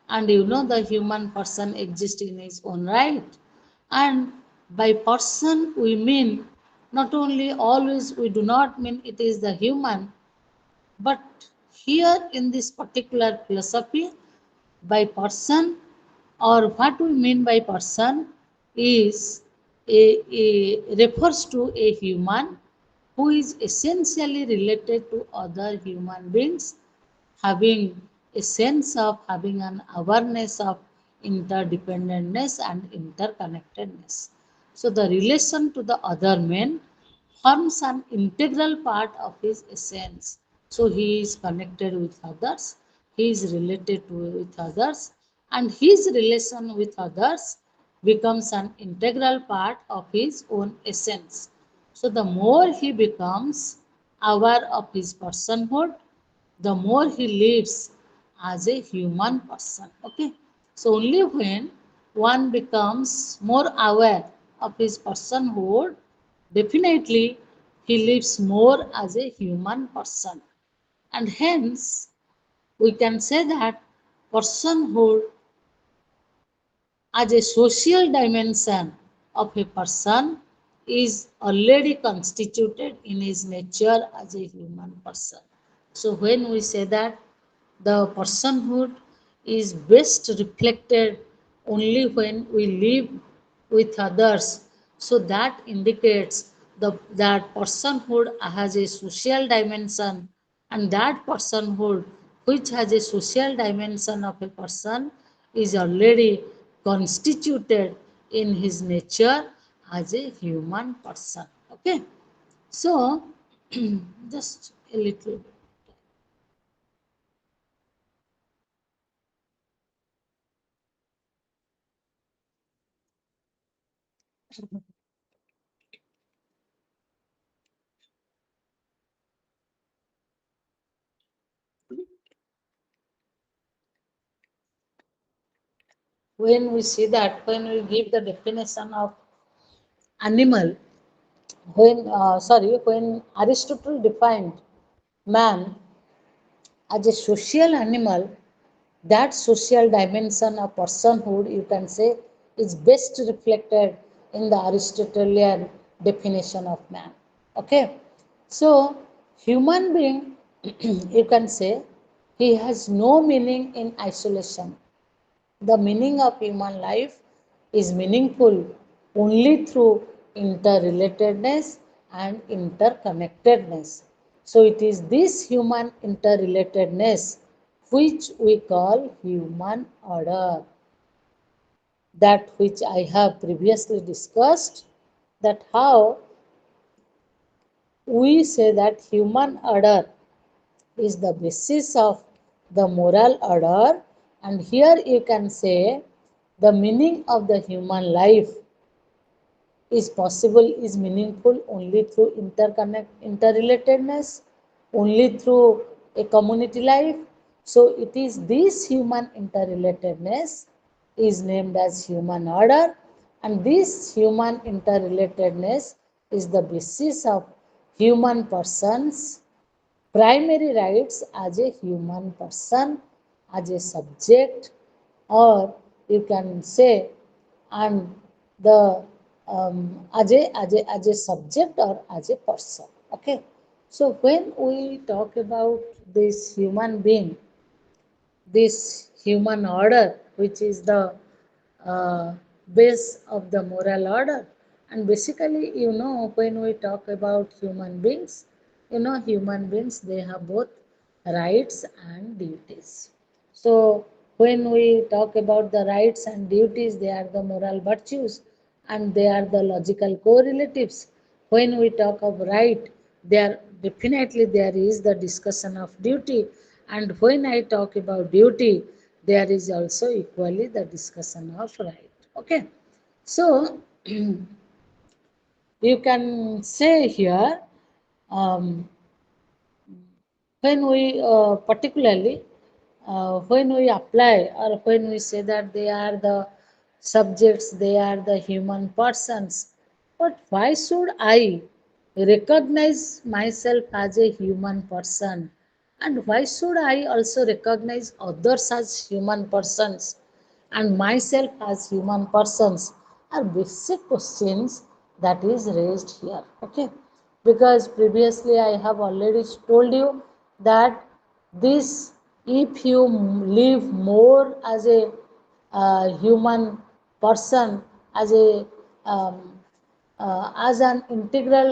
[SPEAKER 1] and the human person exists in his own right. And by person we mean not only always, we do not mean it is the human, but here in this particular philosophy, by person, or what we mean by person is refers to a human who is essentially related to other human beings, having a sense of having an awareness of interdependentness and interconnectedness. So the relation to the other man forms an integral part of his essence. So he is connected with others, he is related to with others, and his relation with others becomes an integral part of his own essence. So the more he becomes aware of his personhood, the more he lives as a human person. Okay. So only when one becomes more aware of his personhood, definitely he lives more as a human person. And hence we can say that personhood as a social dimension of a person is already constituted in his nature as a human person. So when we say that the personhood is best reflected only when we live with others, so that indicates that personhood has a social dimension, and that personhood which has a social dimension of a person is already constituted in his nature as a human person. Okay, so just a little bit. When we see that, when we give the definition of animal, when Aristotle defined man as a social animal, that social dimension of personhood, you can say, is best reflected in the Aristotelian definition of man. Okay, so human being, you can say, he has no meaning in isolation. The meaning of human life is meaningful only through interrelatedness and interconnectedness. So it is this human interrelatedness which we call human order, that which I have previously discussed, that how we say that human order is the basis of the moral order, and here you can say the meaning of the human life is possible, is meaningful only through interrelatedness, only through a community life. So it is this human interrelatedness is named as human order, and this human interrelatedness is the basis of human persons primary rights as a human person, as a subject, or you can say, and the as a subject or as a person. Okay. So when we talk about this human being, this human order, which is the uh, base of the moral order. And basically, when we talk about human beings, human beings, they have both rights and duties. So, when we talk about the rights and duties, they are the moral virtues and they are the logical correlatives. When we talk of right, there definitely there is the discussion of duty, and when I talk about duty, there is also equally the discussion of right. Okay, so you can say here, um, when we particularly when we apply, or when we say that they are the subjects, they are the human persons. But why should I recognize myself as a human person? And why should I also recognize others as human persons and myself as human persons? Are basic questions that is raised here. Okay. Because previously I have already told you that this, if you live more as a human person, as a as an integral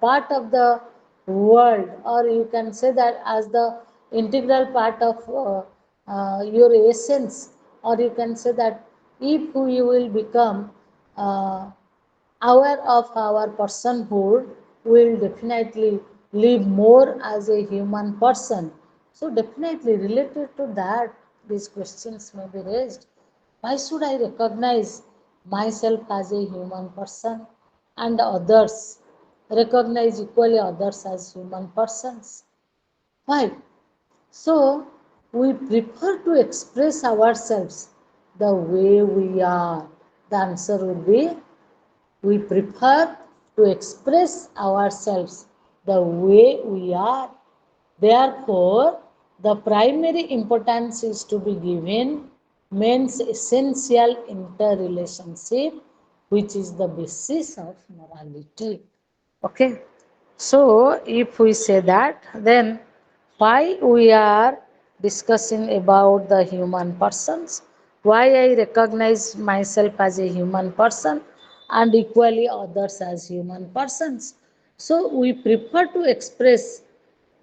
[SPEAKER 1] part of the world, or you can say that as the integral part of your essence, or you can say that if we will become uh, aware of our personhood, will definitely live more as a human person. So definitely related to that, these questions may be raised. Why should I recognize myself as a human person and others recognize equally others as human persons? Why? So we prefer to express ourselves the way we are. The answer would be we prefer to express ourselves the way we are. Therefore, the primary importance is to be given man's essential interrelationship, which is the basis of morality. Okay. So, if we say that, then why we are discussing about the human persons, why I recognize myself as a human person and equally others as human persons. So, we prefer to express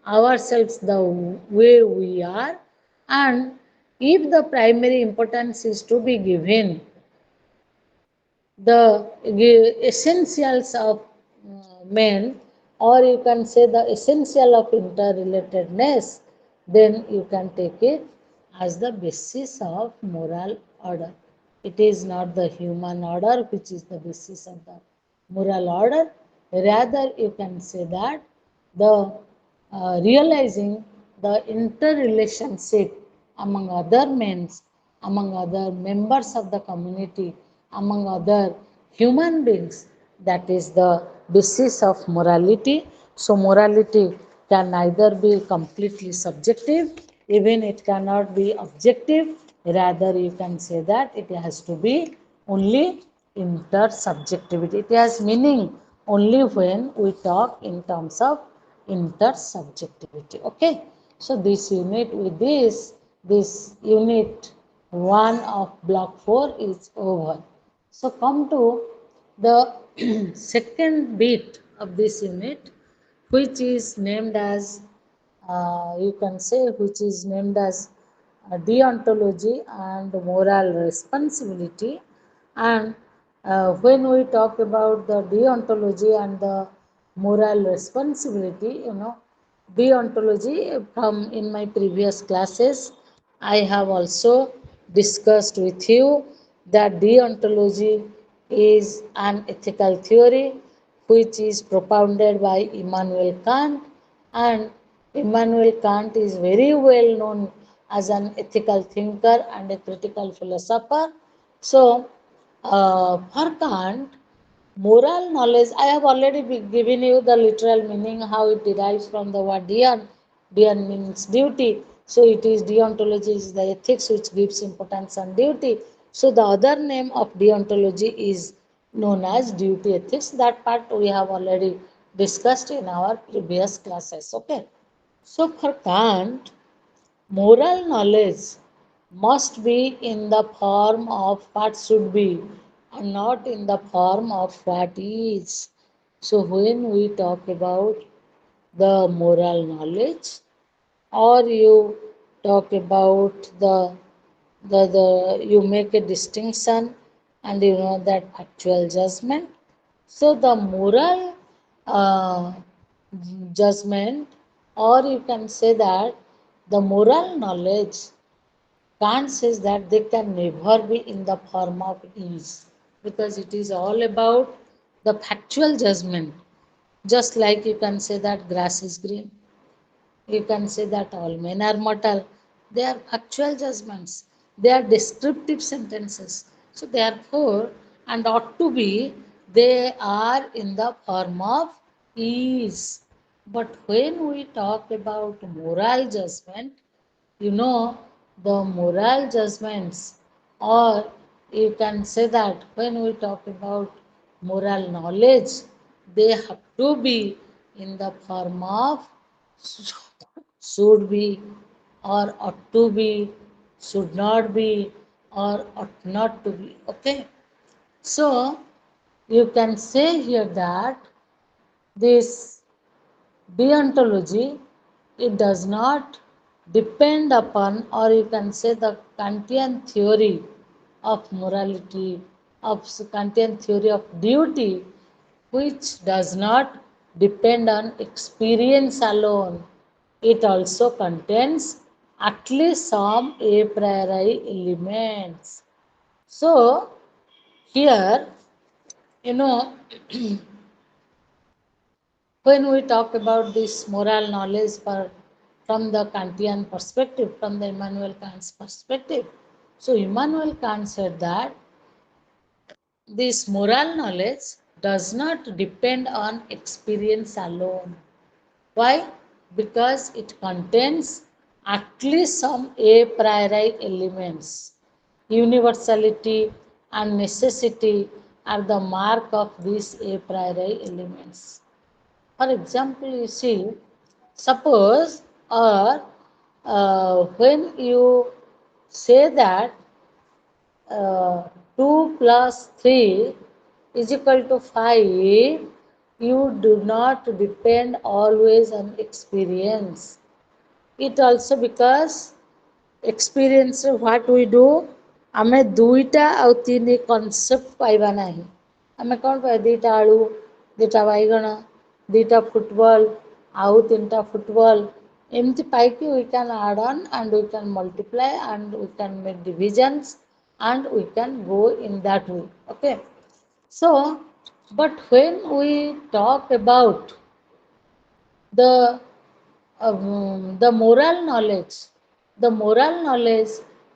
[SPEAKER 1] ourselves the way we are, and if the primary importance is to be given the essentials of men, or you can say the essential of interrelatedness, then you can take it as the basis of moral order. It is not the human order which is the basis of the moral order. Rather, you can say that the realizing the interrelationship among other men, among other members of the community, among other human beings, that is the basis of morality. So, morality can neither be completely subjective, even it cannot be objective. Rather, you can say that it has to be only intersubjectivity. It has meaning only when we talk in terms of intersubjectivity. Okay. So this unit with this unit 1 of block 4 is over. So come to the second bit of this unit, which is named as you can say which is named as deontology and moral responsibility. And when we talk about the deontology and the moral responsibility, deontology, from in my previous classes I have also discussed with you that deontology is an ethical theory which is propounded by Immanuel Kant, and Immanuel Kant is very well known as an ethical thinker and a critical philosopher. So, for Kant, moral knowledge, I have already given you the literal meaning, how it derives from the word deon. Deon means duty. So it is deontology is the ethics which gives importance on duty. So the other name of deontology is known as duty ethics. That part we have already discussed in our previous classes. Okay. So for Kant, moral knowledge must be in the form of what should be and not in the form of what is. So, when we talk about the moral knowledge, or you talk about the you make a distinction and you know that actual judgment. So, the moral uh, judgment, or you can say that the moral knowledge, Kant says that they can never be in the form of is, because it is all about the factual judgment. Just like you can say that grass is green, you can say that all men are mortal. They are factual judgments, they are descriptive sentences. So, therefore, and ought to be they are in the form of is. But when we talk about moral judgment, you know, the moral judgments, or you can say that when we talk about moral knowledge, they have to be in the form of should be, or ought to be, should not be, or ought not to be. Okay, so you can say here that this deontology, it does not depend upon, or you can say the Kantian theory of morality, of Kantian theory of duty, which does not depend on experience alone. It also contains at least some a priori elements. So here, you know, when we talk about this moral knowledge from the Kantian perspective, from the Immanuel Kant's perspective, so Immanuel Kant said that this moral knowledge does not depend on experience alone. Why? Because it contains at least some a priori elements. Universality and necessity are the mark of these a priori elements. For example, you see, suppose or when you say that uh, 2 plus 3 is equal to 5, you do not depend always on experience. It also because experience what we do, ଆମେ ଦୁଇଟା ଆଉ ତିନି concept ପାଇବା ନାହିଁ। ଆମେ କ'ଣ ପାଇବା, ଦୁଇଟା ଆଳୁ, ଦୁଇଟା ବାଇଗଣ, ଦୁଇଟା ଫୁଟବଲ, ଆଉ ତିନିଟା ଫୁଟବଲ, ଏମିତି ପାଇକି we can add on and we can multiply and we can make divisions and we can go in that way. Okay. So, but when we talk about the the moral knowledge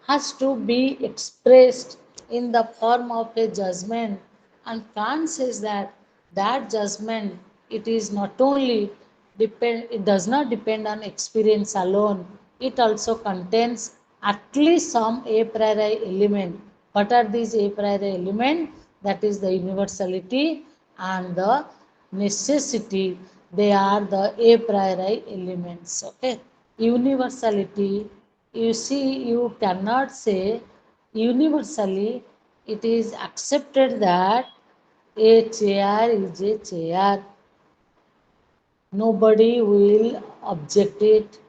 [SPEAKER 1] has to be expressed in the form of a judgment, and Kant says that that judgment, it is not only it does not depend on experience alone, it also contains at least some a priori element. What are these a priori element? That is the universality and the necessity. They are the a priori elements. Okay. Universality, you see, you cannot say universally it is accepted that a chair is a chair. Nobody will object it.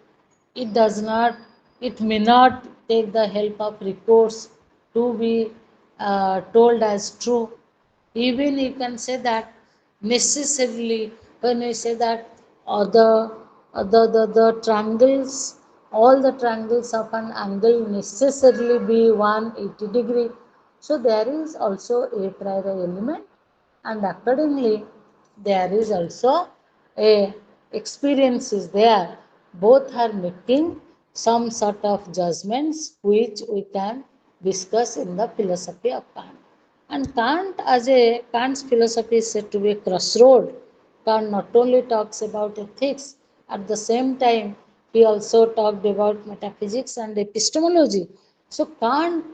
[SPEAKER 1] It does not, it may not take the help of recourse to be told as true. Even you can say that necessarily, when we say that the triangles, all the triangles of an angle necessarily be 180 degree. So there is also a priori element, and accordingly there is also a experience is there. Both are making some sort of judgments which we can discuss in the philosophy of Kant. And Kant's philosophy is said to be a crossroad. Kant not only talks about ethics, at the same time he also talked about metaphysics and epistemology. So Kant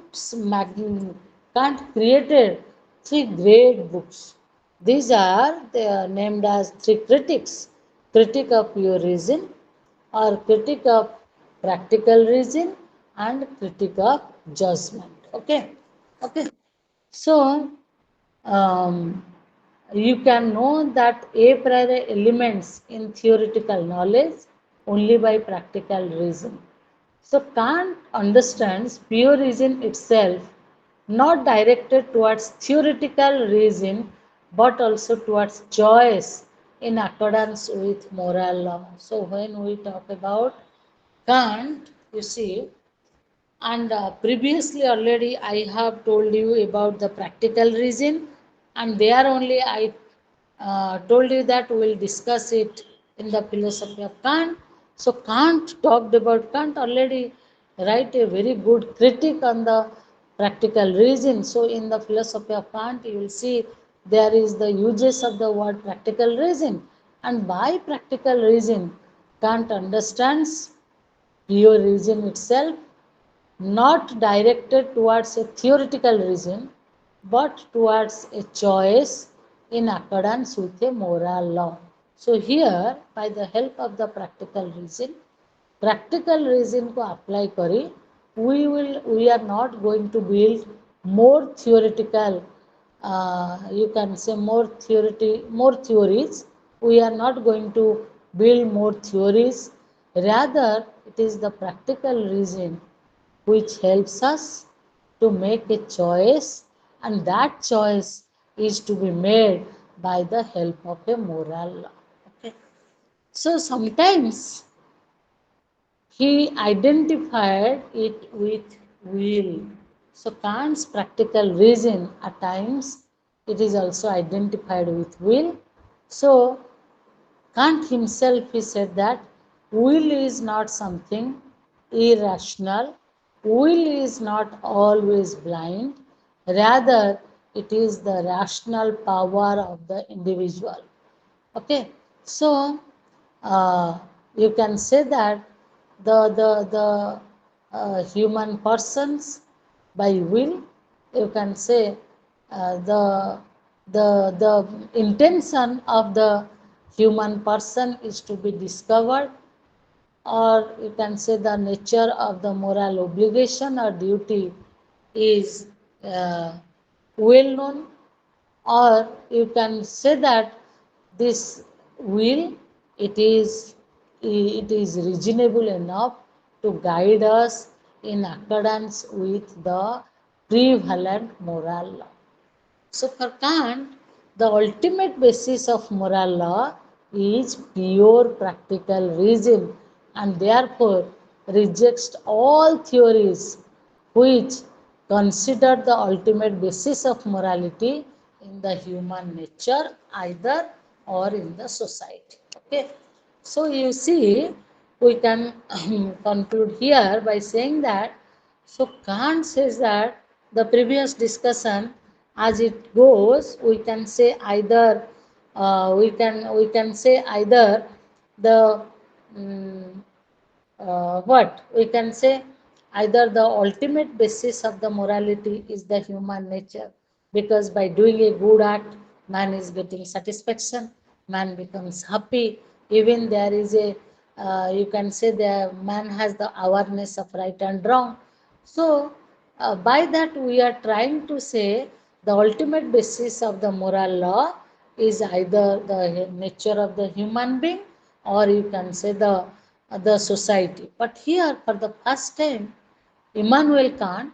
[SPEAKER 1] created three great books. These are they are named as three critics: critic of pure reason, or critic of practical reason, and critic of judgment. Okay, okay. So um, you can know that a priori elements in theoretical knowledge only by practical reason. So Kant understands pure reason itself not directed towards theoretical reason but also towards choice in accordance with moral law. So when we talk about Kant, you see, and previously already I have told you about the practical reason, and there only I told you that we will discuss it in the philosophy of Kant. So Kant talked about, Kant already write a very good critique on the practical reason. So in the philosophy of Kant, you will see there is the uses of the word practical reason. And by practical reason, Kant understands pure reason itself, not directed towards a theoretical reason, but towards a choice in accordance with a moral law. So here, by the help of the practical reason को apply करी, we are not going to build more theoretical, you can say more theories. We are not going to build more theories. Rather, it is the practical reason which helps us to make a choice, and that choice is to be made by the help of a moral law. Okay. So sometimes he identified it with will. So Kant's practical reason at times it is also identified with will. So Kant himself he said that will is not something irrational, will is not always blind, rather it is the rational power of the individual. Okay, so uh, you can say that the human persons by will, you can say the intention of the human person is to be discovered, or you can say the nature of the moral obligation or duty is uh, well known, or you can say that this will, it is reasonable enough to guide us in accordance with the prevalent moral law. So for Kant, the ultimate basis of moral law is pure practical reason, and therefore rejects all theories which consider the ultimate basis of morality in the human nature either or in the society. Okay. So you see, we can conclude here by saying that, so Kant says that the previous discussion, as it goes, we can say either we can say either the um, what we can say either the ultimate basis of the morality is the human nature, because by doing a good act man is getting satisfaction, man becomes happy, even there is a you can say the man has the awareness of right and wrong. So by that we are trying to say the ultimate basis of the moral law is either the nature of the human being, or you can say the society. But here, for the first time, Immanuel Kant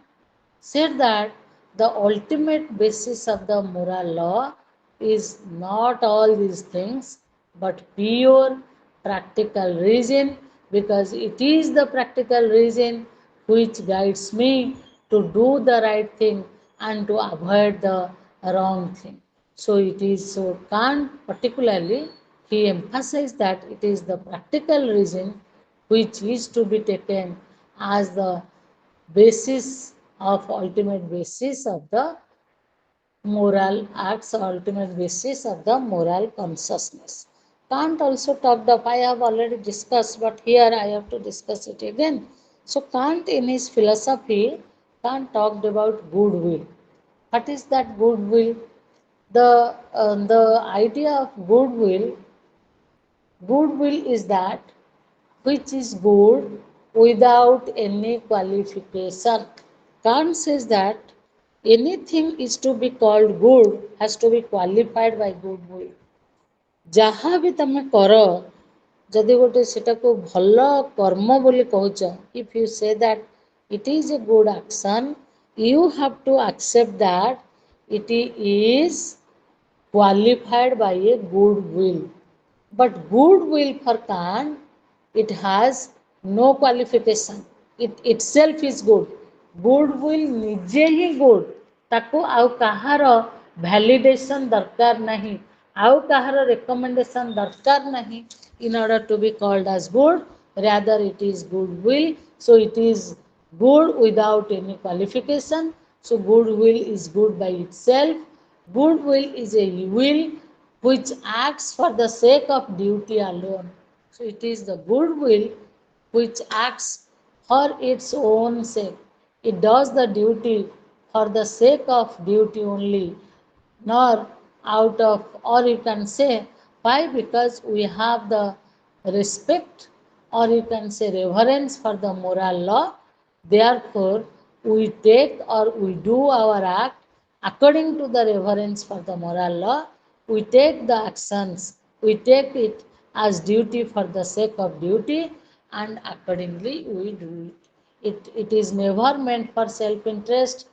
[SPEAKER 1] said that the ultimate basis of the moral law is not all these things, but pure practical reason, because it is the practical reason which guides me to do the right thing and to avoid the wrong thing. So it is so Kant particularly he emphasized that it is the practical reason which is to be taken as the basis of ultimate basis of the moral acts, or ultimate basis of the moral consciousness. Kant also talked of, I have already discussed, but here I have to discuss it again. So Kant in his philosophy, Kant talked about goodwill. What is that goodwill? The idea of goodwill is that which is good without any qualification. Kant says that anything is to be called good has to be qualified by goodwill. ଯାହା ବି ତମେ କର, ଯଦି ଗୋଟେ ସେଟାକୁ ଭଲ କର୍ମ ବୋଲି କହୁଛ, if you say that it is a good action, you have to accept that it is qualified by a good will. But good will for Kant, it has no qualification. It itself is good. Good will ନିଜେ ହିଁ good. ତାକୁ ଆଉ କାହାର ଭ୍ୟାଲିଡେସନ ଦରକାର ନାହିଁ, ଆଉ କାହାର recommendation ଦରକାର ନାହିଁ in order to be called as good. Rather it is good will. So it is good without any qualification. So good will is good by itself. Goodwill is a will which acts for the sake of duty alone. So it is the goodwill which acts for its own sake. It does the duty for the sake of duty only, nor out of, or you can say, why? Because we have the respect, or you can say reverence for the moral law. Therefore, we take or we do our act according to the reverence for the moral law. We take the actions, we take it as duty for the sake of duty, and accordingly we do it. It is never meant for self interest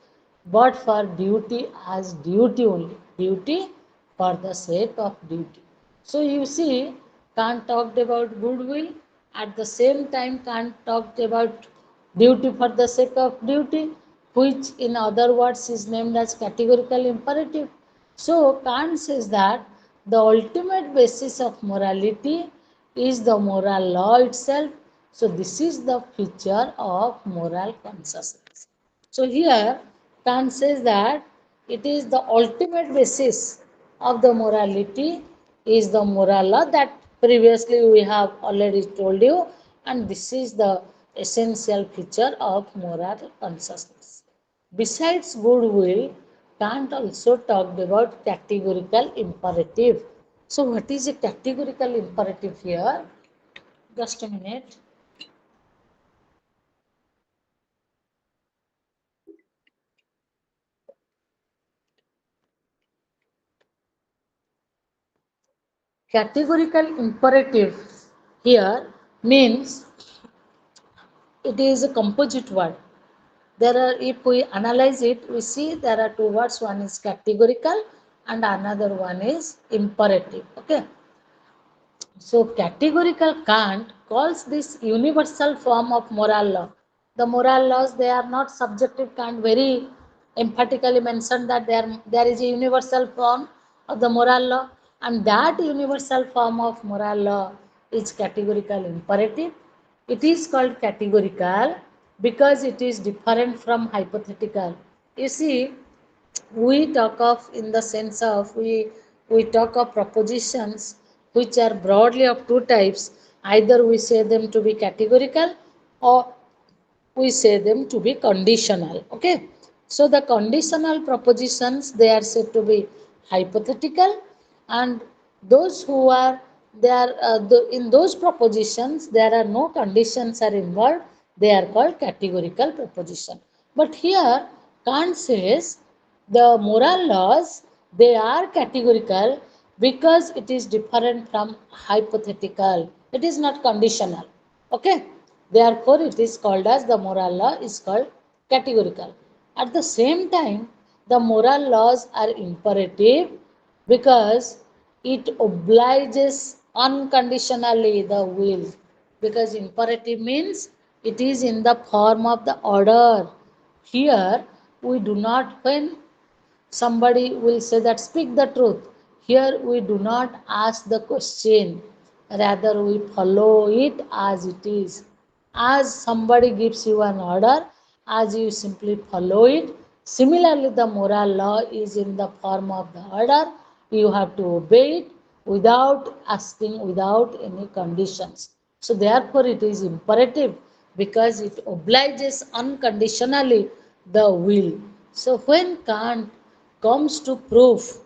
[SPEAKER 1] but for duty as duty only. Duty for the sake of duty. So you see, Kant talked about goodwill, at the same time, Kant talked about duty for the sake of duty, which in other words is named as categorical imperative. So Kant says that the ultimate basis of morality is the moral law itself. So this is the feature of moral consciousness. So here Kant says that it is the ultimate basis of the morality is the moral law that previously we have already told you, and this is the essential feature of moral consciousness. Besides goodwill, Kant also talked about categorical imperative. So what is a categorical imperative here? Just a minute. Categorical imperative here means it is a composite word. There are, if we analyze it, we see there are two words. One is categorical and another one is imperative. Okay. So categorical Kant calls this universal form of moral law. The moral laws, they are not subjective. Kant very emphatically mentioned that there is a universal form of the moral law, and that universal form of moral law is categorical imperative. It is called categorical because it is different from hypothetical. You see, we talk of in the sense of we talk of propositions which are broadly of two types. Either we say them to be categorical or we say them to be conditional. Okay, so the conditional propositions, they are said to be hypothetical, and those who are there in those propositions there are no conditions are involved, they are called categorical proposition. But here Kant says the moral laws, they are categorical because it is different from hypothetical, it is not conditional. Okay, therefore it is called as the moral law is called categorical. At the same time, the moral laws are imperative because it obliges unconditionally the will, because imperative means it is in the form of the order. Here we do not, when somebody will say that speak the truth, here we do not ask the question, rather we follow it as it is. As somebody gives you an order, as you simply follow it. Similarly, the moral law is in the form of the order, you have to obey it without asking, without any conditions. So therefore it is imperative because it obliges unconditionally the will. So when Kant comes to prove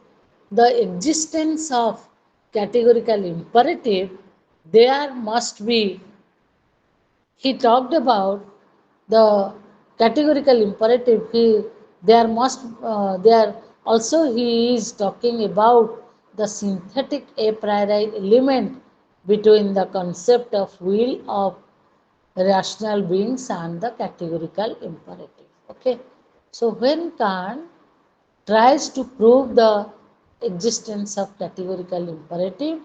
[SPEAKER 1] the existence of categorical imperative, there must be, he talked about the categorical imperative. He there must there also he is talking about the synthetic a priori element between the concept of will of rational beings and the categorical imperative. Okay, so when Kant tries to prove the existence of categorical imperative,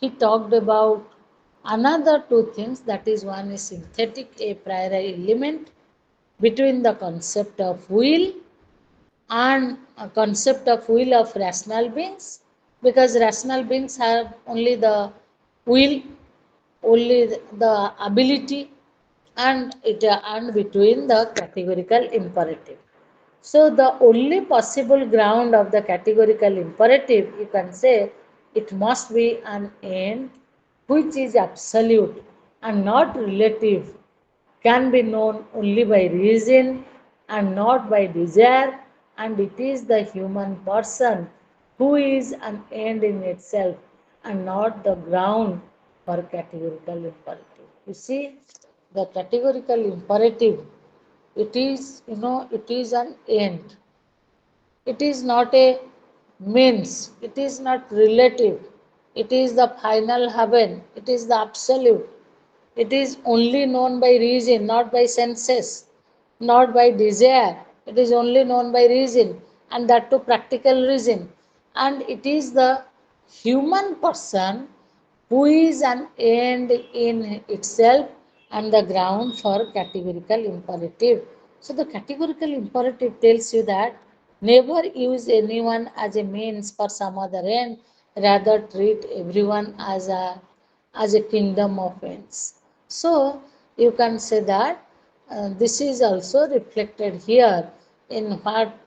[SPEAKER 1] he talked about another two things, that is, one is synthetic a priori element between the concept of will and a concept of will of rational beings, because rational beings have only the will, only the ability, and it and between the categorical imperative. So the only possible ground of the categorical imperative, you can say, it must be an end which is absolute and not relative, can be known only by reason and not by desire, and it is the human person who is an end in itself and not the ground for categorical imperative. You see, the categorical imperative, it is, it is an end. It is not a means, it is not relative, it is the final heaven, it is the absolute. It is only known by reason, not by senses, not by desire. It is only known by reason, and that to practical reason. And it is the human person who is an end in itself and the ground for categorical imperative. So the categorical imperative tells you that never use anyone as a means for some other end, rather treat everyone as a kingdom of ends. So you can say that this is also reflected here in what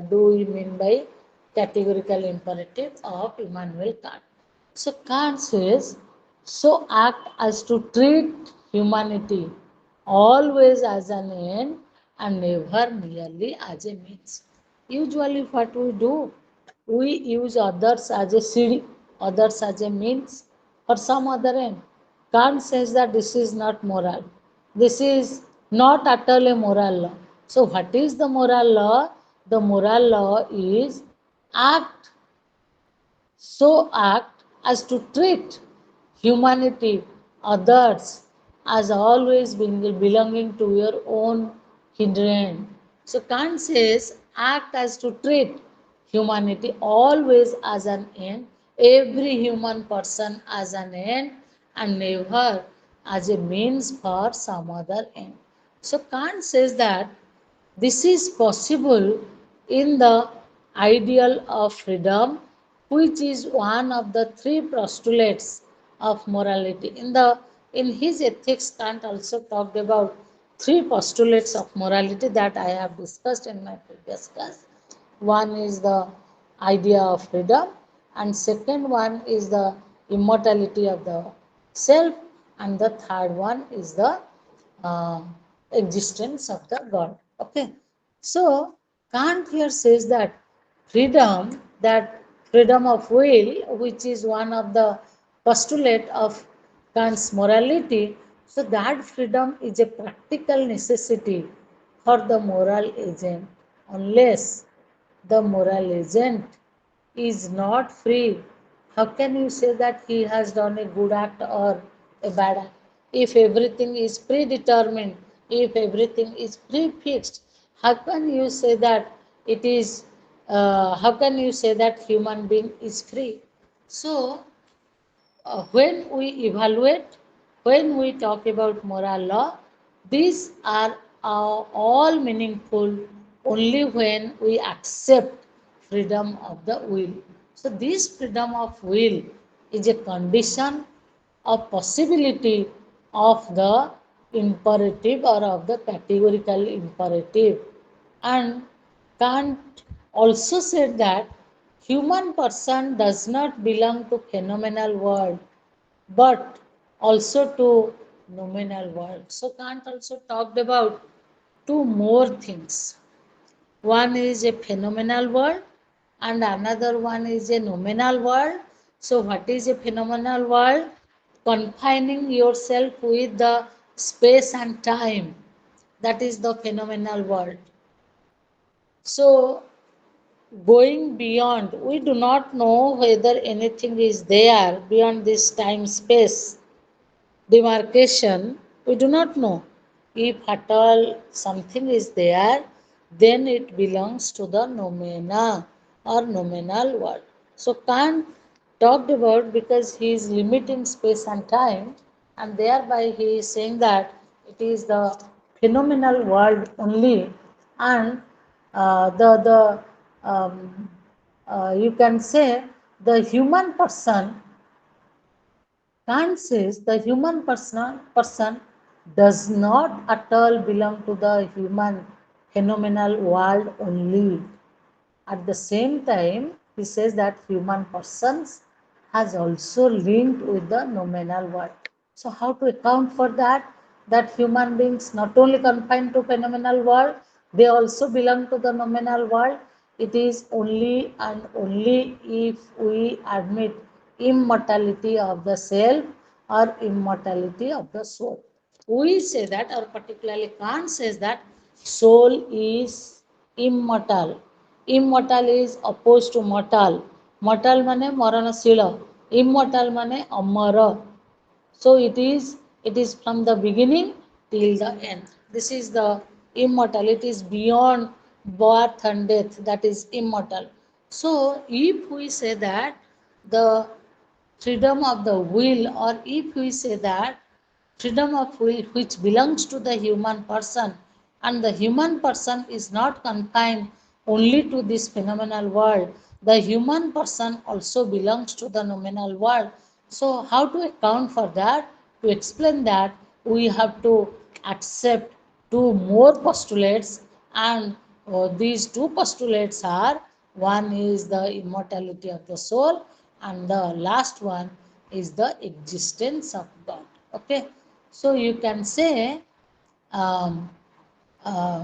[SPEAKER 1] do we mean by categorical imperative of Immanuel Kant. So Kant says, so act as to treat humanity always as an end and never merely as a means. Usually what we do, we use others as a CD, others as a means for some other end. Kant says that this is not moral. This is not at all a moral law. So what is the moral law? The moral law is act so act as to treat humanity, others, as always being belonging to your own kindred. So Kant says, act as to treat humanity always as an end, every human person as an end, and never as a means for some other end. So Kant says that this is possible in the ideal of freedom, which is one of the three postulates of morality. In his ethics, Kant also talked about three postulates of morality that I have discussed in my previous class. One is the idea of freedom, and second one is the immortality of the self, and the third one is the uh, existence of the God. Okay, so Kant here says that freedom of will, which is one of the postulate of Kant's morality, so that freedom is a practical necessity for the moral agent, unless the moral agent is not free. How can you say that he has done a good act or a bad act? If everything is predetermined, if everything is prefixed, how can you say that it is? How can you say that human being is free? So when we evaluate, when we talk about moral law, these are all meaningful only when we accept freedom of the will. So this freedom of will is a condition of possibility of the imperative or of the categorical imperative. And Kant also said that human person does not belong to phenomenal world but also to nominal world. So Kant also talked about two more things. One is a phenomenal world and another one is a nominal world. So what is a phenomenal world? Confining yourself with the space and time. That is the phenomenal world. So going beyond, we do not know whether anything is there beyond this time space demarcation, we do not know. If at all something is there, then it belongs to the nomena or nominal world. So Kant talked about because he is limiting space and time, and thereby he is saying that it is the phenomenal world only, and you can say the human person. Kant says the human person does not at all belong to the human phenomenal world only. At the same time, he says that human persons has also linked with the nominal world. So how to account for that? That human beings not only confined to phenomenal world, they also belong to the nominal world. It is only and only if we admit immortality of the self or immortality of the soul. We say that, or particularly Kant says that soul is immortal. Immortal is opposed to mortal. Mortal mane maranashila. Immortal mane amara. So it is from the beginning till the end. This is the immortal. It is beyond birth and death. That is immortal. So if we say that the freedom of the will, or if we say that freedom of will which belongs to the human person, and the human person is not confined only to this phenomenal world, the human person also belongs to the nominal world. So how to account for that? To explain that, we have to accept two more postulates, and these two postulates are, one is the immortality of the soul, and the last one is the existence of God. Okay, so you can say um, uh,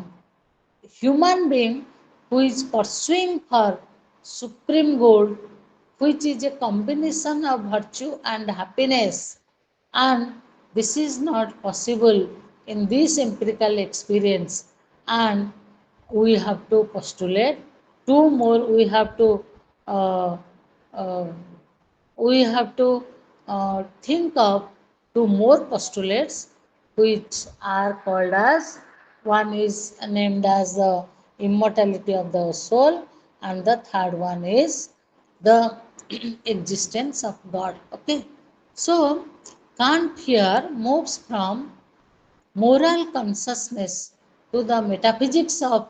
[SPEAKER 1] human being who is pursuing for supreme good, which is a combination of virtue and happiness, and this is not possible in this empirical experience. And we have to postulate two more. Uh, uh, we have to think of two more postulates, which are called as, one is named as the immortality of the soul, and the third one is the existence of God. Okay, so Kant here moves from moral consciousness to the metaphysics of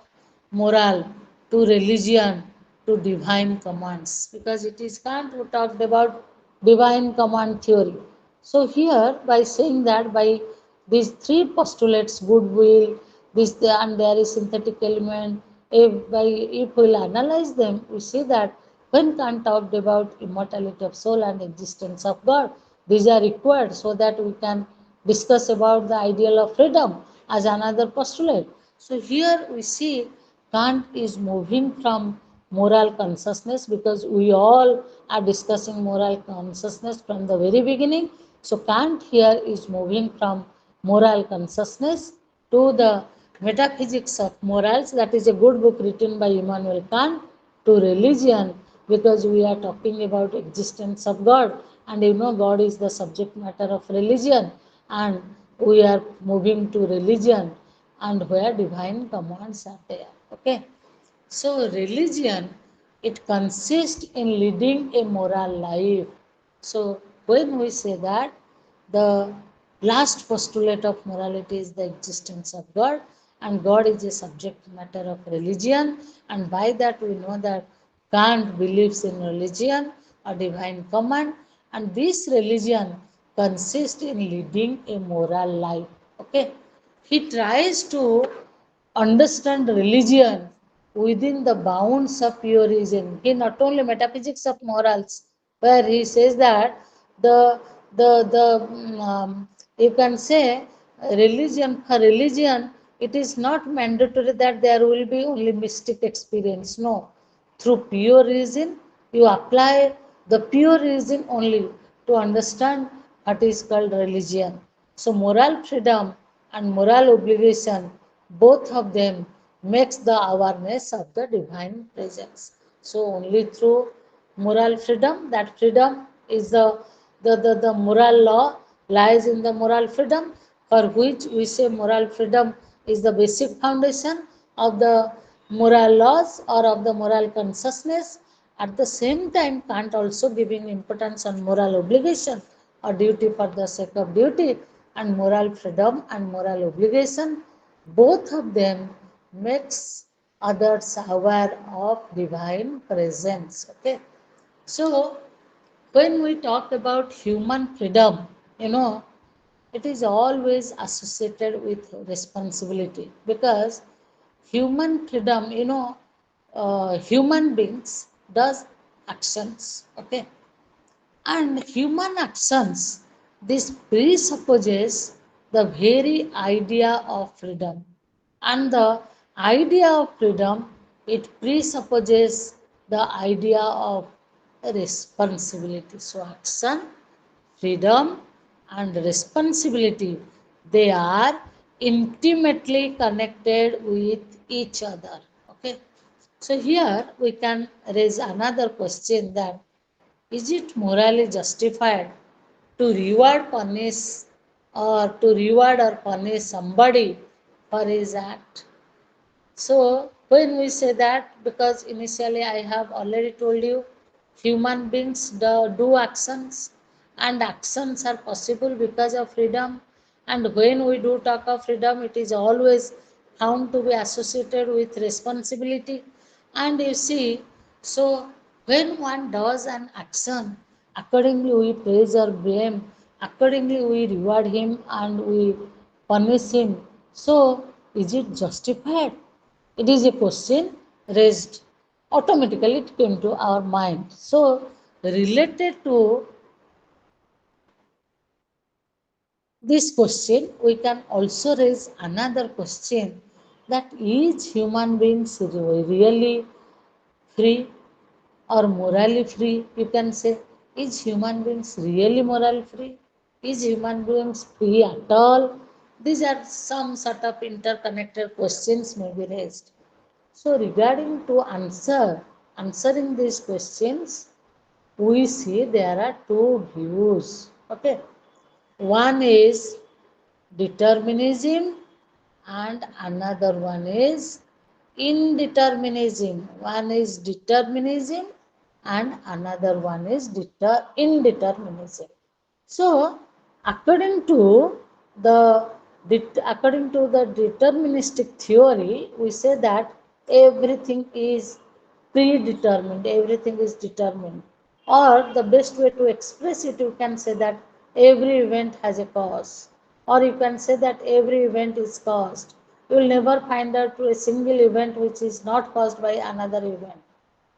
[SPEAKER 1] moral, to religion, to divine commands, because it is Kant who talked about divine command theory. So here, by saying that, by these three postulates, goodwill, this and there is synthetic element, if we'll analyze them, we see that when Kant talked about immortality of soul and existence of God, these are required so that we can discuss about the ideal of freedom as another postulate. So here we see Kant is moving from moral consciousness, because we all are discussing moral consciousness from the very beginning. So Kant here is moving from moral consciousness to the metaphysics of morals. That is a good book written by Immanuel Kant. To religion, because we are talking about existence of God, and God is the subject matter of religion, and we are moving to religion, and where divine commands are there. Okay, so religion, it consists in leading a moral life. So when we say that the last postulate of morality is the existence of God, and God is a subject matter of religion, and by that we know that Kant believes in religion, a divine command, and this religion consists in leading a moral life. Okay, he tries to understand religion within the bounds of pure reason. He not only metaphysics of morals, where he says that the the you can say religion, for religion, it is not mandatory that there will be only mystic experience. No, through pure reason, you apply the pure reason only to understand what is called religion. So moral freedom and moral obligation, both of them makes the awareness of the divine presence. So only through moral freedom, that freedom is the moral law lies in the moral freedom, for which we say moral freedom is the basic foundation of the moral laws or of the moral consciousness. At the same time, Kant also giving importance on moral obligation or duty for the sake of duty, and moral freedom and moral obligation, both of them makes others aware of divine presence. Okay, so when we talk about human freedom, it is always associated with responsibility, because human freedom, human beings does actions, okay, and human actions, this presupposes the very idea of freedom, and the idea of freedom, it presupposes the idea of responsibility. So action, freedom and responsibility, they are intimately connected with each other, okay. So here we can raise another question, that is it morally justified to reward or punish somebody for his act? So when we say that, because initially I have already told you, human beings do actions, and actions are possible because of freedom. And when we do talk of freedom, it is always found to be associated with responsibility. And you see, so when one does an action, accordingly we praise or blame, accordingly we reward him and we punish him. So is it justified? It is a question raised, automatically it came to our mind. So related to this question, we can also raise another question, that is human beings really free or morally free? You can say, is human beings really morally free? Is human beings free at all? These are some sort of interconnected questions may be raised. So regarding to answering these questions, we see there are two views. Okay, one is determinism and another one is indeterminism. One is determinism and another one is indeterminism. So, according to the according to the deterministic theory, we say that everything is predetermined, everything is determined. Or the best way to express it, you can say that every event has a cause, or you can say that every event is caused. You will never find out a single event which is not caused by another event.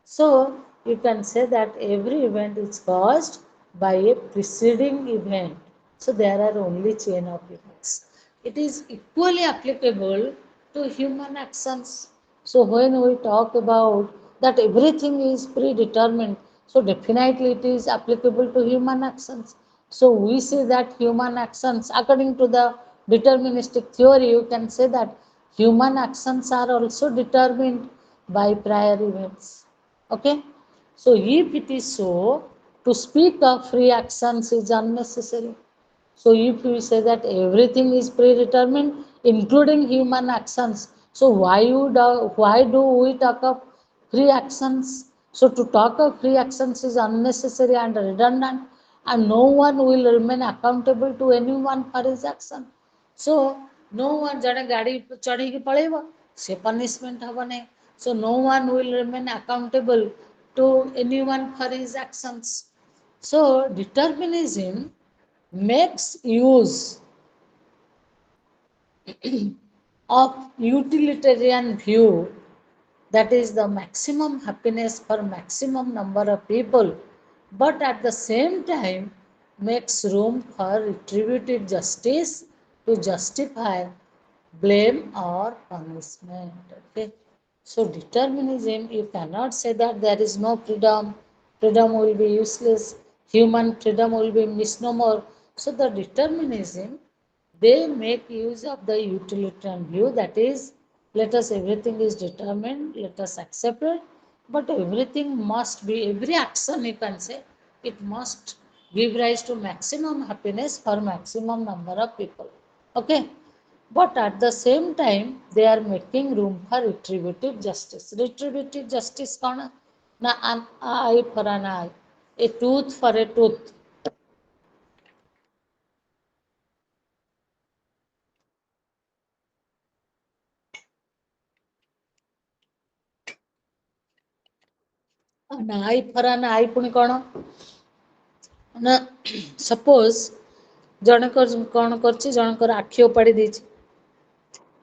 [SPEAKER 1] So you can say that every event is caused by a preceding event. So there are only chain of events. It is equally applicable to human actions. So when we talk about that everything is predetermined, so definitely it is applicable to human actions. So we say that human actions, according to the deterministic theory, you can say that human actions are also determined by prior events. Okay, so if it is so, to speak of free actions is unnecessary. So if we say that everything is predetermined, including human actions, so why do we talk of free actions? So to talk of free actions is unnecessary and redundant, and no one will remain accountable to anyone for his action. So no one, ଜଣେ ଗାଡ଼ି ଚଢ଼ିକି ପଳେଇବ, ସେ punishment ହବ ନାହିଁ. So no one will remain accountable to anyone for his actions. So determinism makes use of utilitarian view, that is the maximum happiness for maximum number of people, but at the same time makes room for retributive justice to justify blame or punishment. Okay. So determinism, you cannot say that there is no freedom, freedom will be useless, human freedom will be misnomer. So the determinism, they make use of the utilitarian view, that is, let us everything is determined, let us accept it, but everything must be, every action you can say, it must give rise to maximum happiness for maximum number of people. Okay. But at the same time, they are making room for retributive justice. Retributive justice कौन? Na an eye for an eye, a tooth for a tooth. An eye for an eye पुणी कौन? Na suppose ଜଣଙ୍କର କ'ଣ କରିଛି, ଜଣଙ୍କର ଆଖି ଓପାଡ଼ି ଦେଇଛି,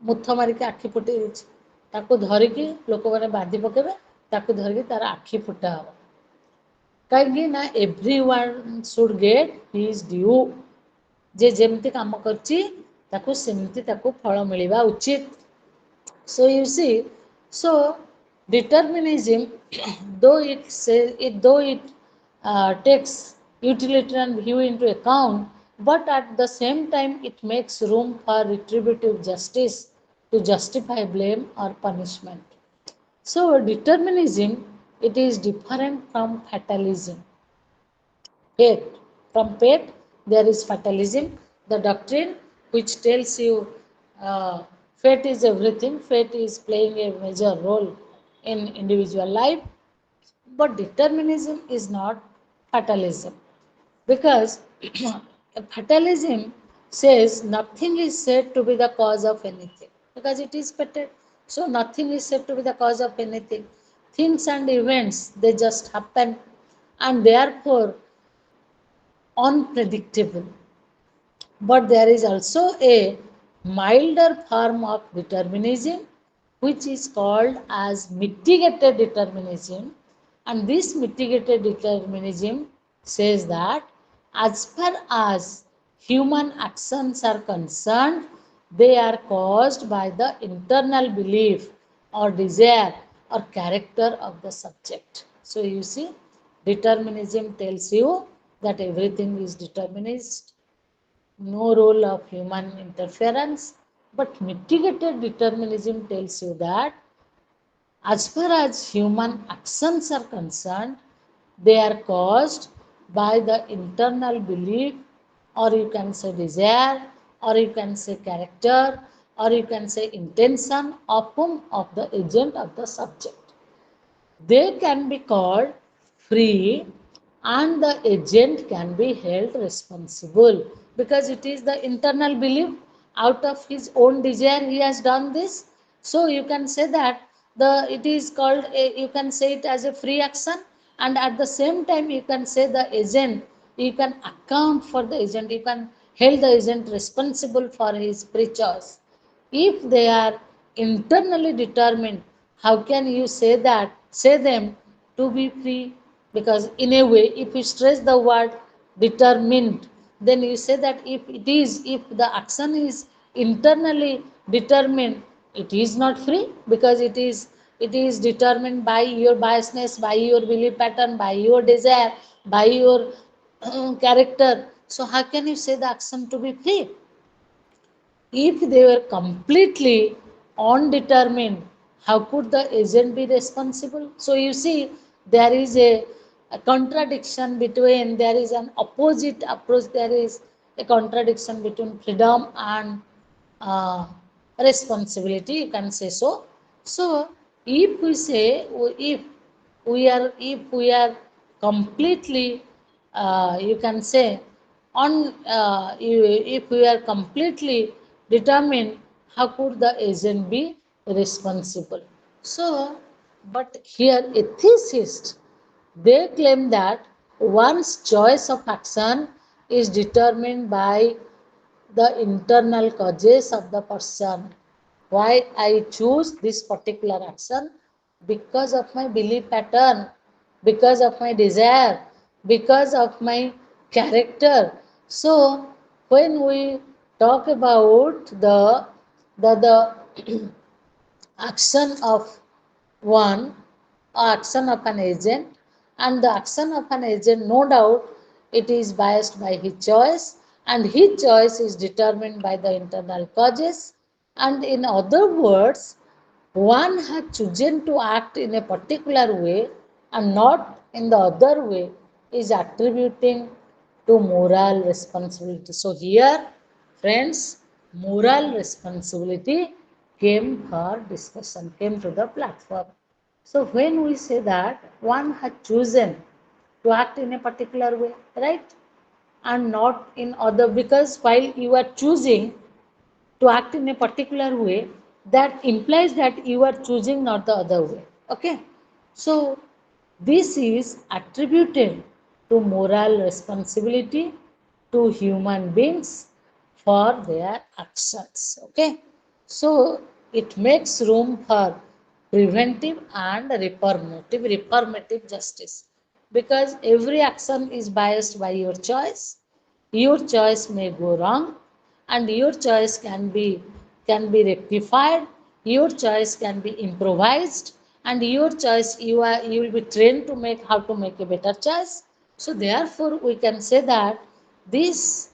[SPEAKER 1] ମୁଥ ମାରିକି ଆଖି ଫୁଟେଇ ଦେଇଛି, ତାକୁ ଧରିକି ଲୋକମାନେ ବାନ୍ଧି ପକେଇବେ, ତାକୁ ଧରିକି ତାର ଆଖି ଫୁଟା ହବ। କାହିଁକି ନା everyone should get his due। ଯେ ଯେମିତି କାମ କରିଛି ତାକୁ ସେମିତି ତାକୁ ଫଳ ମିଳିବା ଉଚିତ। So you see, so determinism, though it takes utilitarian view into account, but at the same time it makes room for retributive justice to justify blame or punishment. So determinism, it is different from fatalism. Fate. From fate, there is fatalism, the doctrine which tells you fate is everything, fate is playing a major role in individual life. But determinism is not fatalism, because fatalism says nothing is said to be the cause of anything, because it is fated. So nothing is said to be the cause of anything. Things and events, they just happen, and therefore unpredictable. But there is also a milder form of determinism which is called as mitigated determinism. And this mitigated determinism says that as far as human actions are concerned, they are caused by the internal belief or desire or character of the subject. So you see, determinism tells you that everything is determinist, no role of human interference. But mitigated determinism tells you that as far as human actions are concerned, they are caused by the internal belief, or you can say desire, or you can say character, or you can say intention of whom? Of the agent, of the subject. They can be called free, and the agent can be held responsible, because it is the internal belief, out of his own desire he has done this. So you can say that it is called you can say it as a free action, and at the same time you can say the agent, you can account for the agent, you can hold the agent responsible for his free choice. If they are internally determined, how can you say them to be free? Because in a way, if you stress the word determined, then you say that if the action is internally determined, it is not free, because it is determined by your biasness, by your belief pattern, by your desire, by your character. So how can you say the action to be free? If they were completely undetermined, how could the agent be responsible? So you see, there is a contradiction between, there is an opposite approach, there is a contradiction between freedom and uh, responsibility, you can say so. So if we say, if if we are completely, you can say, if we are completely determined, how could the agent be responsible? So, but here ethicists, they claim that one's choice of action is determined by the internal causes of the person. Why I choose this particular action? Because of my belief pattern, because of my desire, because of my character. So when we talk about the action of one, action of an agent, and the action of an agent, no doubt it is biased by his choice, and his choice is determined by the internal causes. And in other words, one has chosen to act in a particular way and not in the other way, is attributing to moral responsibility. So here, friends, moral responsibility came for discussion, came to the platform. So when we say that one has chosen to act in a particular way, right? And not in other, because while you are choosing to act in a particular way, that implies that you are choosing not the other way. Okay? So this is attributed to moral responsibility to human beings for their actions. Okay? So it makes room for preventive and reformative justice, because every action is biased by your choice. Your choice may go wrong, and your choice can be rectified. Your choice can be improvised, and your choice you will be trained to make how to make a better choice. So therefore, we can say that this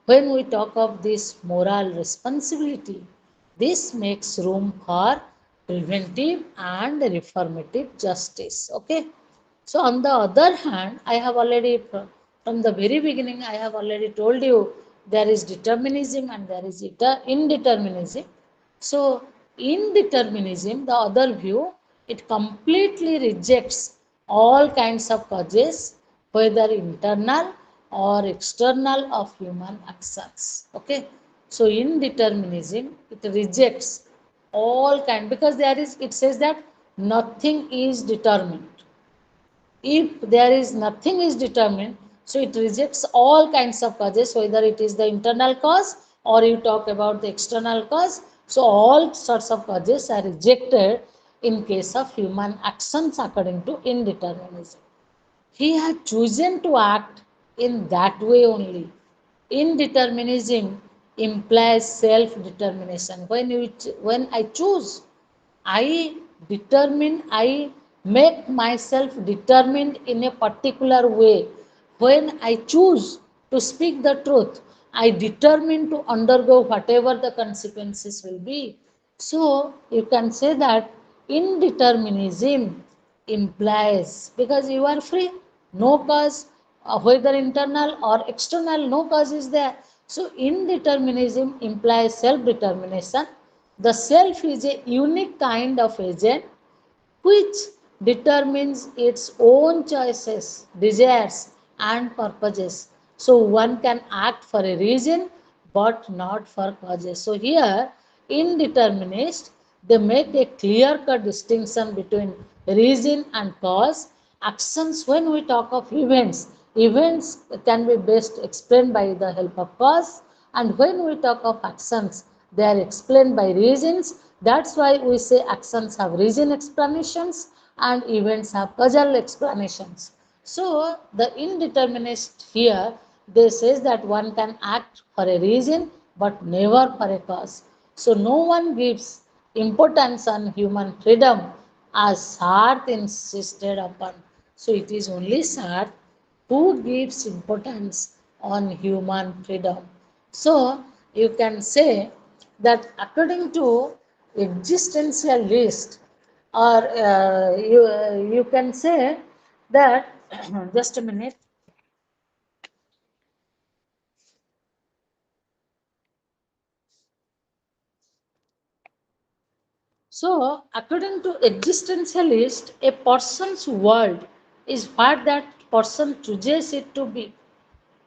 [SPEAKER 1] when we talk of this moral responsibility, this makes room for preventive and reformative justice. Okay. So on the other hand, I have already from the very beginning I have already told you there is determinism and there is indeterminism. So indeterminism, the other view, it completely rejects all kinds of causes, whether internal or external of human actions. Okay. So indeterminism, it rejects all kind, because there is, it says that nothing is determined. If there is nothing is determined, so it rejects all kinds of causes, whether it is the internal cause or you talk about the external cause. So all sorts of causes are rejected in case of human actions according to indeterminism. He had chosen to act in that way only. Indeterminism implies self-determination. When I choose, I make myself determined in a particular way. When I choose to speak the truth, I determine to undergo whatever the consequences will be. So you can say that indeterminism implies, because you are free, no cause, whether internal or external, no cause is there. So indeterminism implies self-determination. The self is a unique kind of agent which determines its own choices, desires, and purposes. So one can act for a reason but not for causes. So here, indeterminists, they make a clear-cut distinction between reason and cause. Actions, when we talk of events, events can be best explained by the help of cause, and when we talk of actions, they are explained by reasons. That's why we say actions have reason explanations and events have causal explanations. So the indeterminist here, they says that one can act for a reason but never for a cause. So no one gives importance on human freedom as Sartre insisted upon. So it is only Sartre who gives importance on human freedom. So you can say that according to existentialist, or you can say that just a minute. So according to existentialist, a person's world is what that person chooses it to be.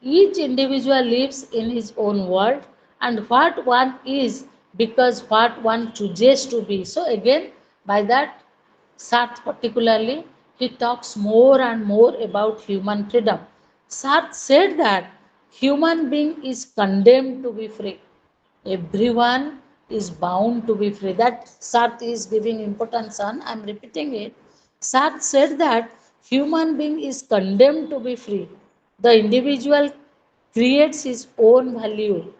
[SPEAKER 1] Each individual lives in his own world, and what one is because what one chooses to be. So again, by that, Sartre particularly, he talks more and more about human freedom. Sartre said that human being is condemned to be free. Everyone is bound to be free. That Sartre is giving importance on. I am repeating it. Sartre said that human being is condemned to be free. The individual creates his own value,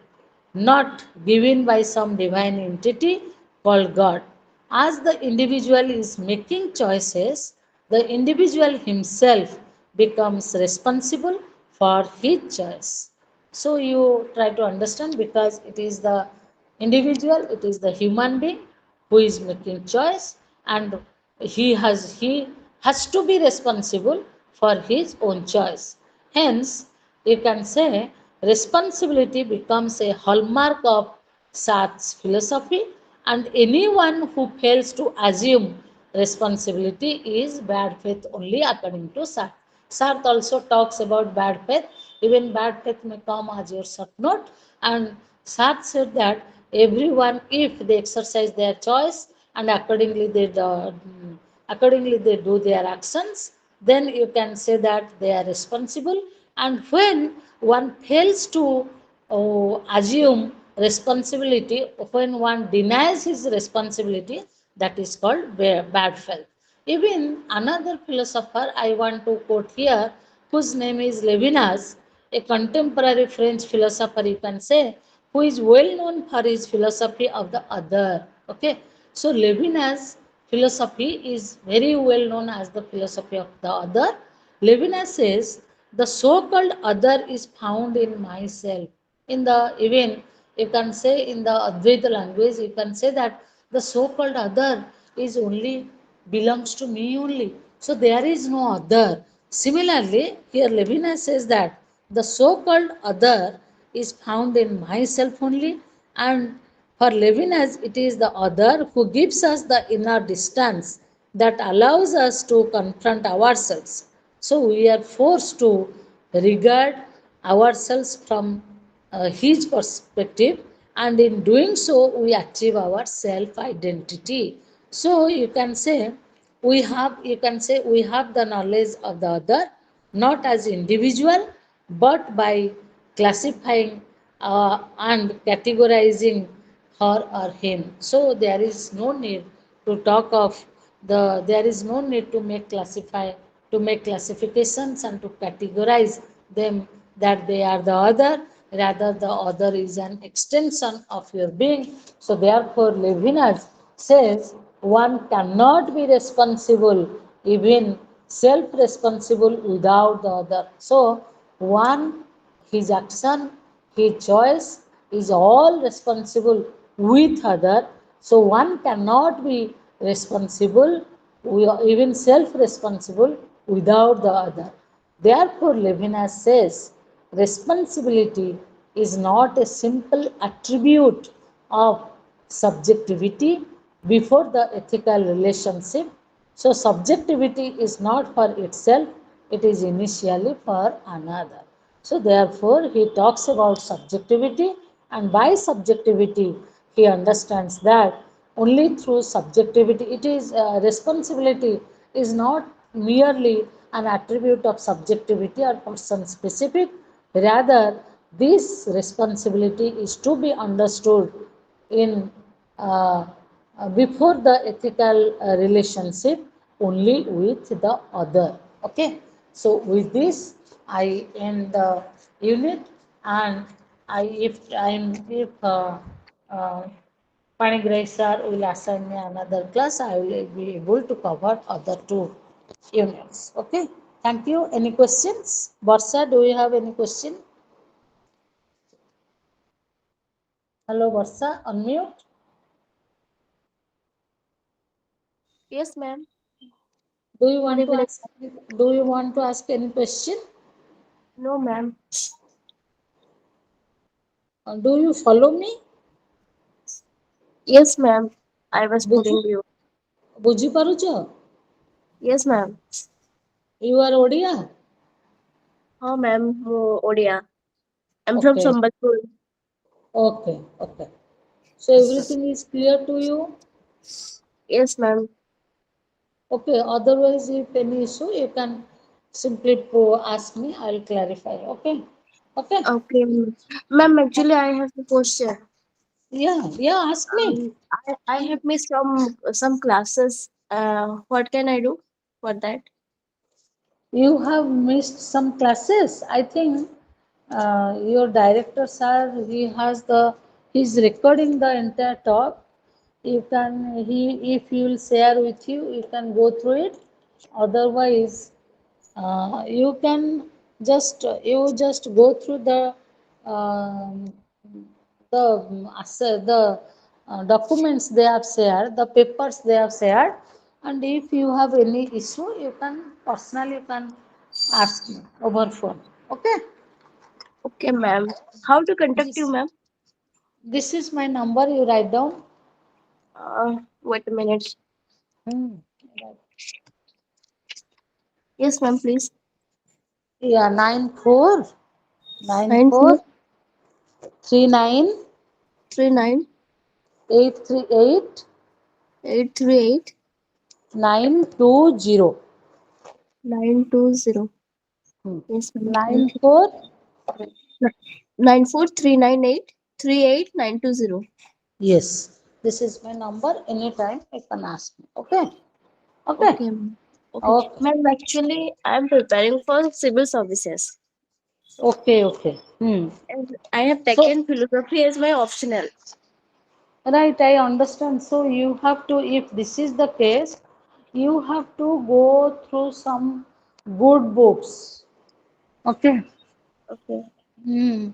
[SPEAKER 1] not given by some divine entity called God. As the individual is making choices, the individual himself becomes responsible for his choice. So you try to understand, because it is the individual, it is the human being who is making choice, and he has to be responsible for his own choice. Hence, you can say responsibility becomes a hallmark of Sartre's philosophy, and anyone who fails to assume responsibility is bad faith only according to Sartre. Sartre also talks about bad faith. Even bad faith may come as your short note. And Sartre said that everyone, if they exercise their choice and accordingly they do their actions, then you can say that they are responsible. And when one fails to assume responsibility, when one denies his responsibility, that is called bad faith. Even another philosopher I want to quote here, whose name is Levinas, a contemporary French philosopher, you can say, who is well known for his philosophy of the other. Okay, so Levinas' philosophy is very well known as the philosophy of the other. Levinas says the so-called other is found in myself. In the even you can say in the Advaita language, you can say that the so-called other is only belongs to me only. So there is no other. Similarly, here Levinas says that the so-called other is found in myself only, and for Levinas, it is the other who gives us the inner distance that allows us to confront ourselves. So we are forced to regard ourselves from his perspective, and in doing so, we achieve our self identity. So you can say we have the knowledge of the other not as individual but by classifying and categorizing her or him. So there is no need to talk of there is no need to make classifications and to categorize them that they are the other. Rather, the other is an extension of your being. So therefore, Levinas says one cannot be responsible, even self-responsible without the other. So one, his action, his choice is all responsible with other. So one cannot be responsible, even self-responsible without the other. Therefore, Levinas says responsibility is not a simple attribute of subjectivity before the ethical relationship. So, subjectivity is not for itself, it is initially for another. So, therefore, he talks about subjectivity, and by subjectivity, he understands that only through subjectivity, it is responsibility is not merely an attribute of subjectivity or person specific. Rather, this responsibility is to be understood in uh, before the ethical relationship only with the other. Okay, so with this I end the unit, and if uh, Panigrai sir will assign me another class, I will be able to cover other two units. Okay, thank you. Any questions? Varsha, do you have any question? Hello, Varsha, unmute.
[SPEAKER 2] Yes, ma'am.
[SPEAKER 1] Do you
[SPEAKER 2] Good
[SPEAKER 1] want to
[SPEAKER 2] evening.
[SPEAKER 1] ask? Do you want to ask any question?
[SPEAKER 2] No, ma'am.
[SPEAKER 1] Do you follow me?
[SPEAKER 2] Yes, ma'am. I was
[SPEAKER 1] ବୁଝି
[SPEAKER 2] following you.
[SPEAKER 1] ବୁଝିପାରୁଛ?
[SPEAKER 2] Yes, ma'am.
[SPEAKER 1] You are Odia?
[SPEAKER 2] Oh, ma'am. Odia. I'm from
[SPEAKER 1] Okay,
[SPEAKER 2] Sambalpur.
[SPEAKER 1] okay, okay. So everything is clear to you?
[SPEAKER 2] Yes, ma'am.
[SPEAKER 1] Okay, otherwise if any issue, you can simply ask me, I'll clarify. Okay, okay.
[SPEAKER 2] Okay, ma'am. Actually, I have a question.
[SPEAKER 1] Yeah, yeah, ask me.
[SPEAKER 2] I have missed some classes. What can I do for that?
[SPEAKER 1] You have missed some classes. I think your director sir, he's recording the entire talk. You can if he will share with you, you can go through it. Otherwise, you can just go through um, the documents they have shared, the papers they have shared, and if you have any issue, you can ask me over phone. Okay,
[SPEAKER 2] Okay, ma'am. How to contact you,
[SPEAKER 1] this
[SPEAKER 2] ma'am?
[SPEAKER 1] this is my number. You write down.
[SPEAKER 2] Wait a minute.
[SPEAKER 1] Hmm.
[SPEAKER 2] Yes, ma'am. Please.
[SPEAKER 1] Yeah, 94 nine
[SPEAKER 2] Nine
[SPEAKER 1] four
[SPEAKER 2] four
[SPEAKER 1] 39
[SPEAKER 2] three nine
[SPEAKER 1] 838
[SPEAKER 2] 838
[SPEAKER 1] 920.
[SPEAKER 2] 920.
[SPEAKER 1] Hmm.
[SPEAKER 2] Yes, ma'am.
[SPEAKER 1] Nine
[SPEAKER 2] Thank you.
[SPEAKER 1] four
[SPEAKER 2] 94398 38920.
[SPEAKER 1] Yes, this is my number. Anytime you can ask me. Okay. Okay.
[SPEAKER 2] Okay, ma'am. Okay.
[SPEAKER 1] Okay.
[SPEAKER 2] Ma'am, actually, I'm preparing for civil services.
[SPEAKER 1] Okay. Okay. Hmm.
[SPEAKER 2] And I have
[SPEAKER 1] So,
[SPEAKER 2] taken philosophy as my optional.
[SPEAKER 1] right, I understand. So you have to, if this is the case, you have to go through some good books. Okay.
[SPEAKER 2] Okay.
[SPEAKER 1] Hmm.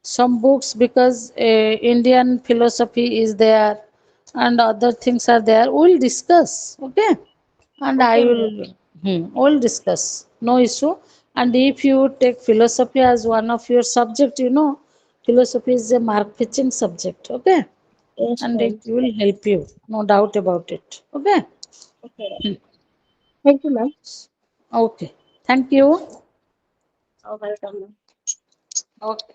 [SPEAKER 1] Some books, because Indian philosophy is there and other things are there. We'll discuss. Okay. And I
[SPEAKER 2] Okay,
[SPEAKER 1] will,
[SPEAKER 2] ma'am.
[SPEAKER 1] we'll discuss. No issue. And if you take philosophy as one of your subject, philosophy is a mark fetching subject. Okay.
[SPEAKER 2] Yes,
[SPEAKER 1] And it
[SPEAKER 2] ma'am.
[SPEAKER 1] will help you, no doubt about it. Okay.
[SPEAKER 2] Okay. Thank you, ma'am.
[SPEAKER 1] Okay. Thank you.
[SPEAKER 2] Oh, welcome, ma'am.
[SPEAKER 1] Okay.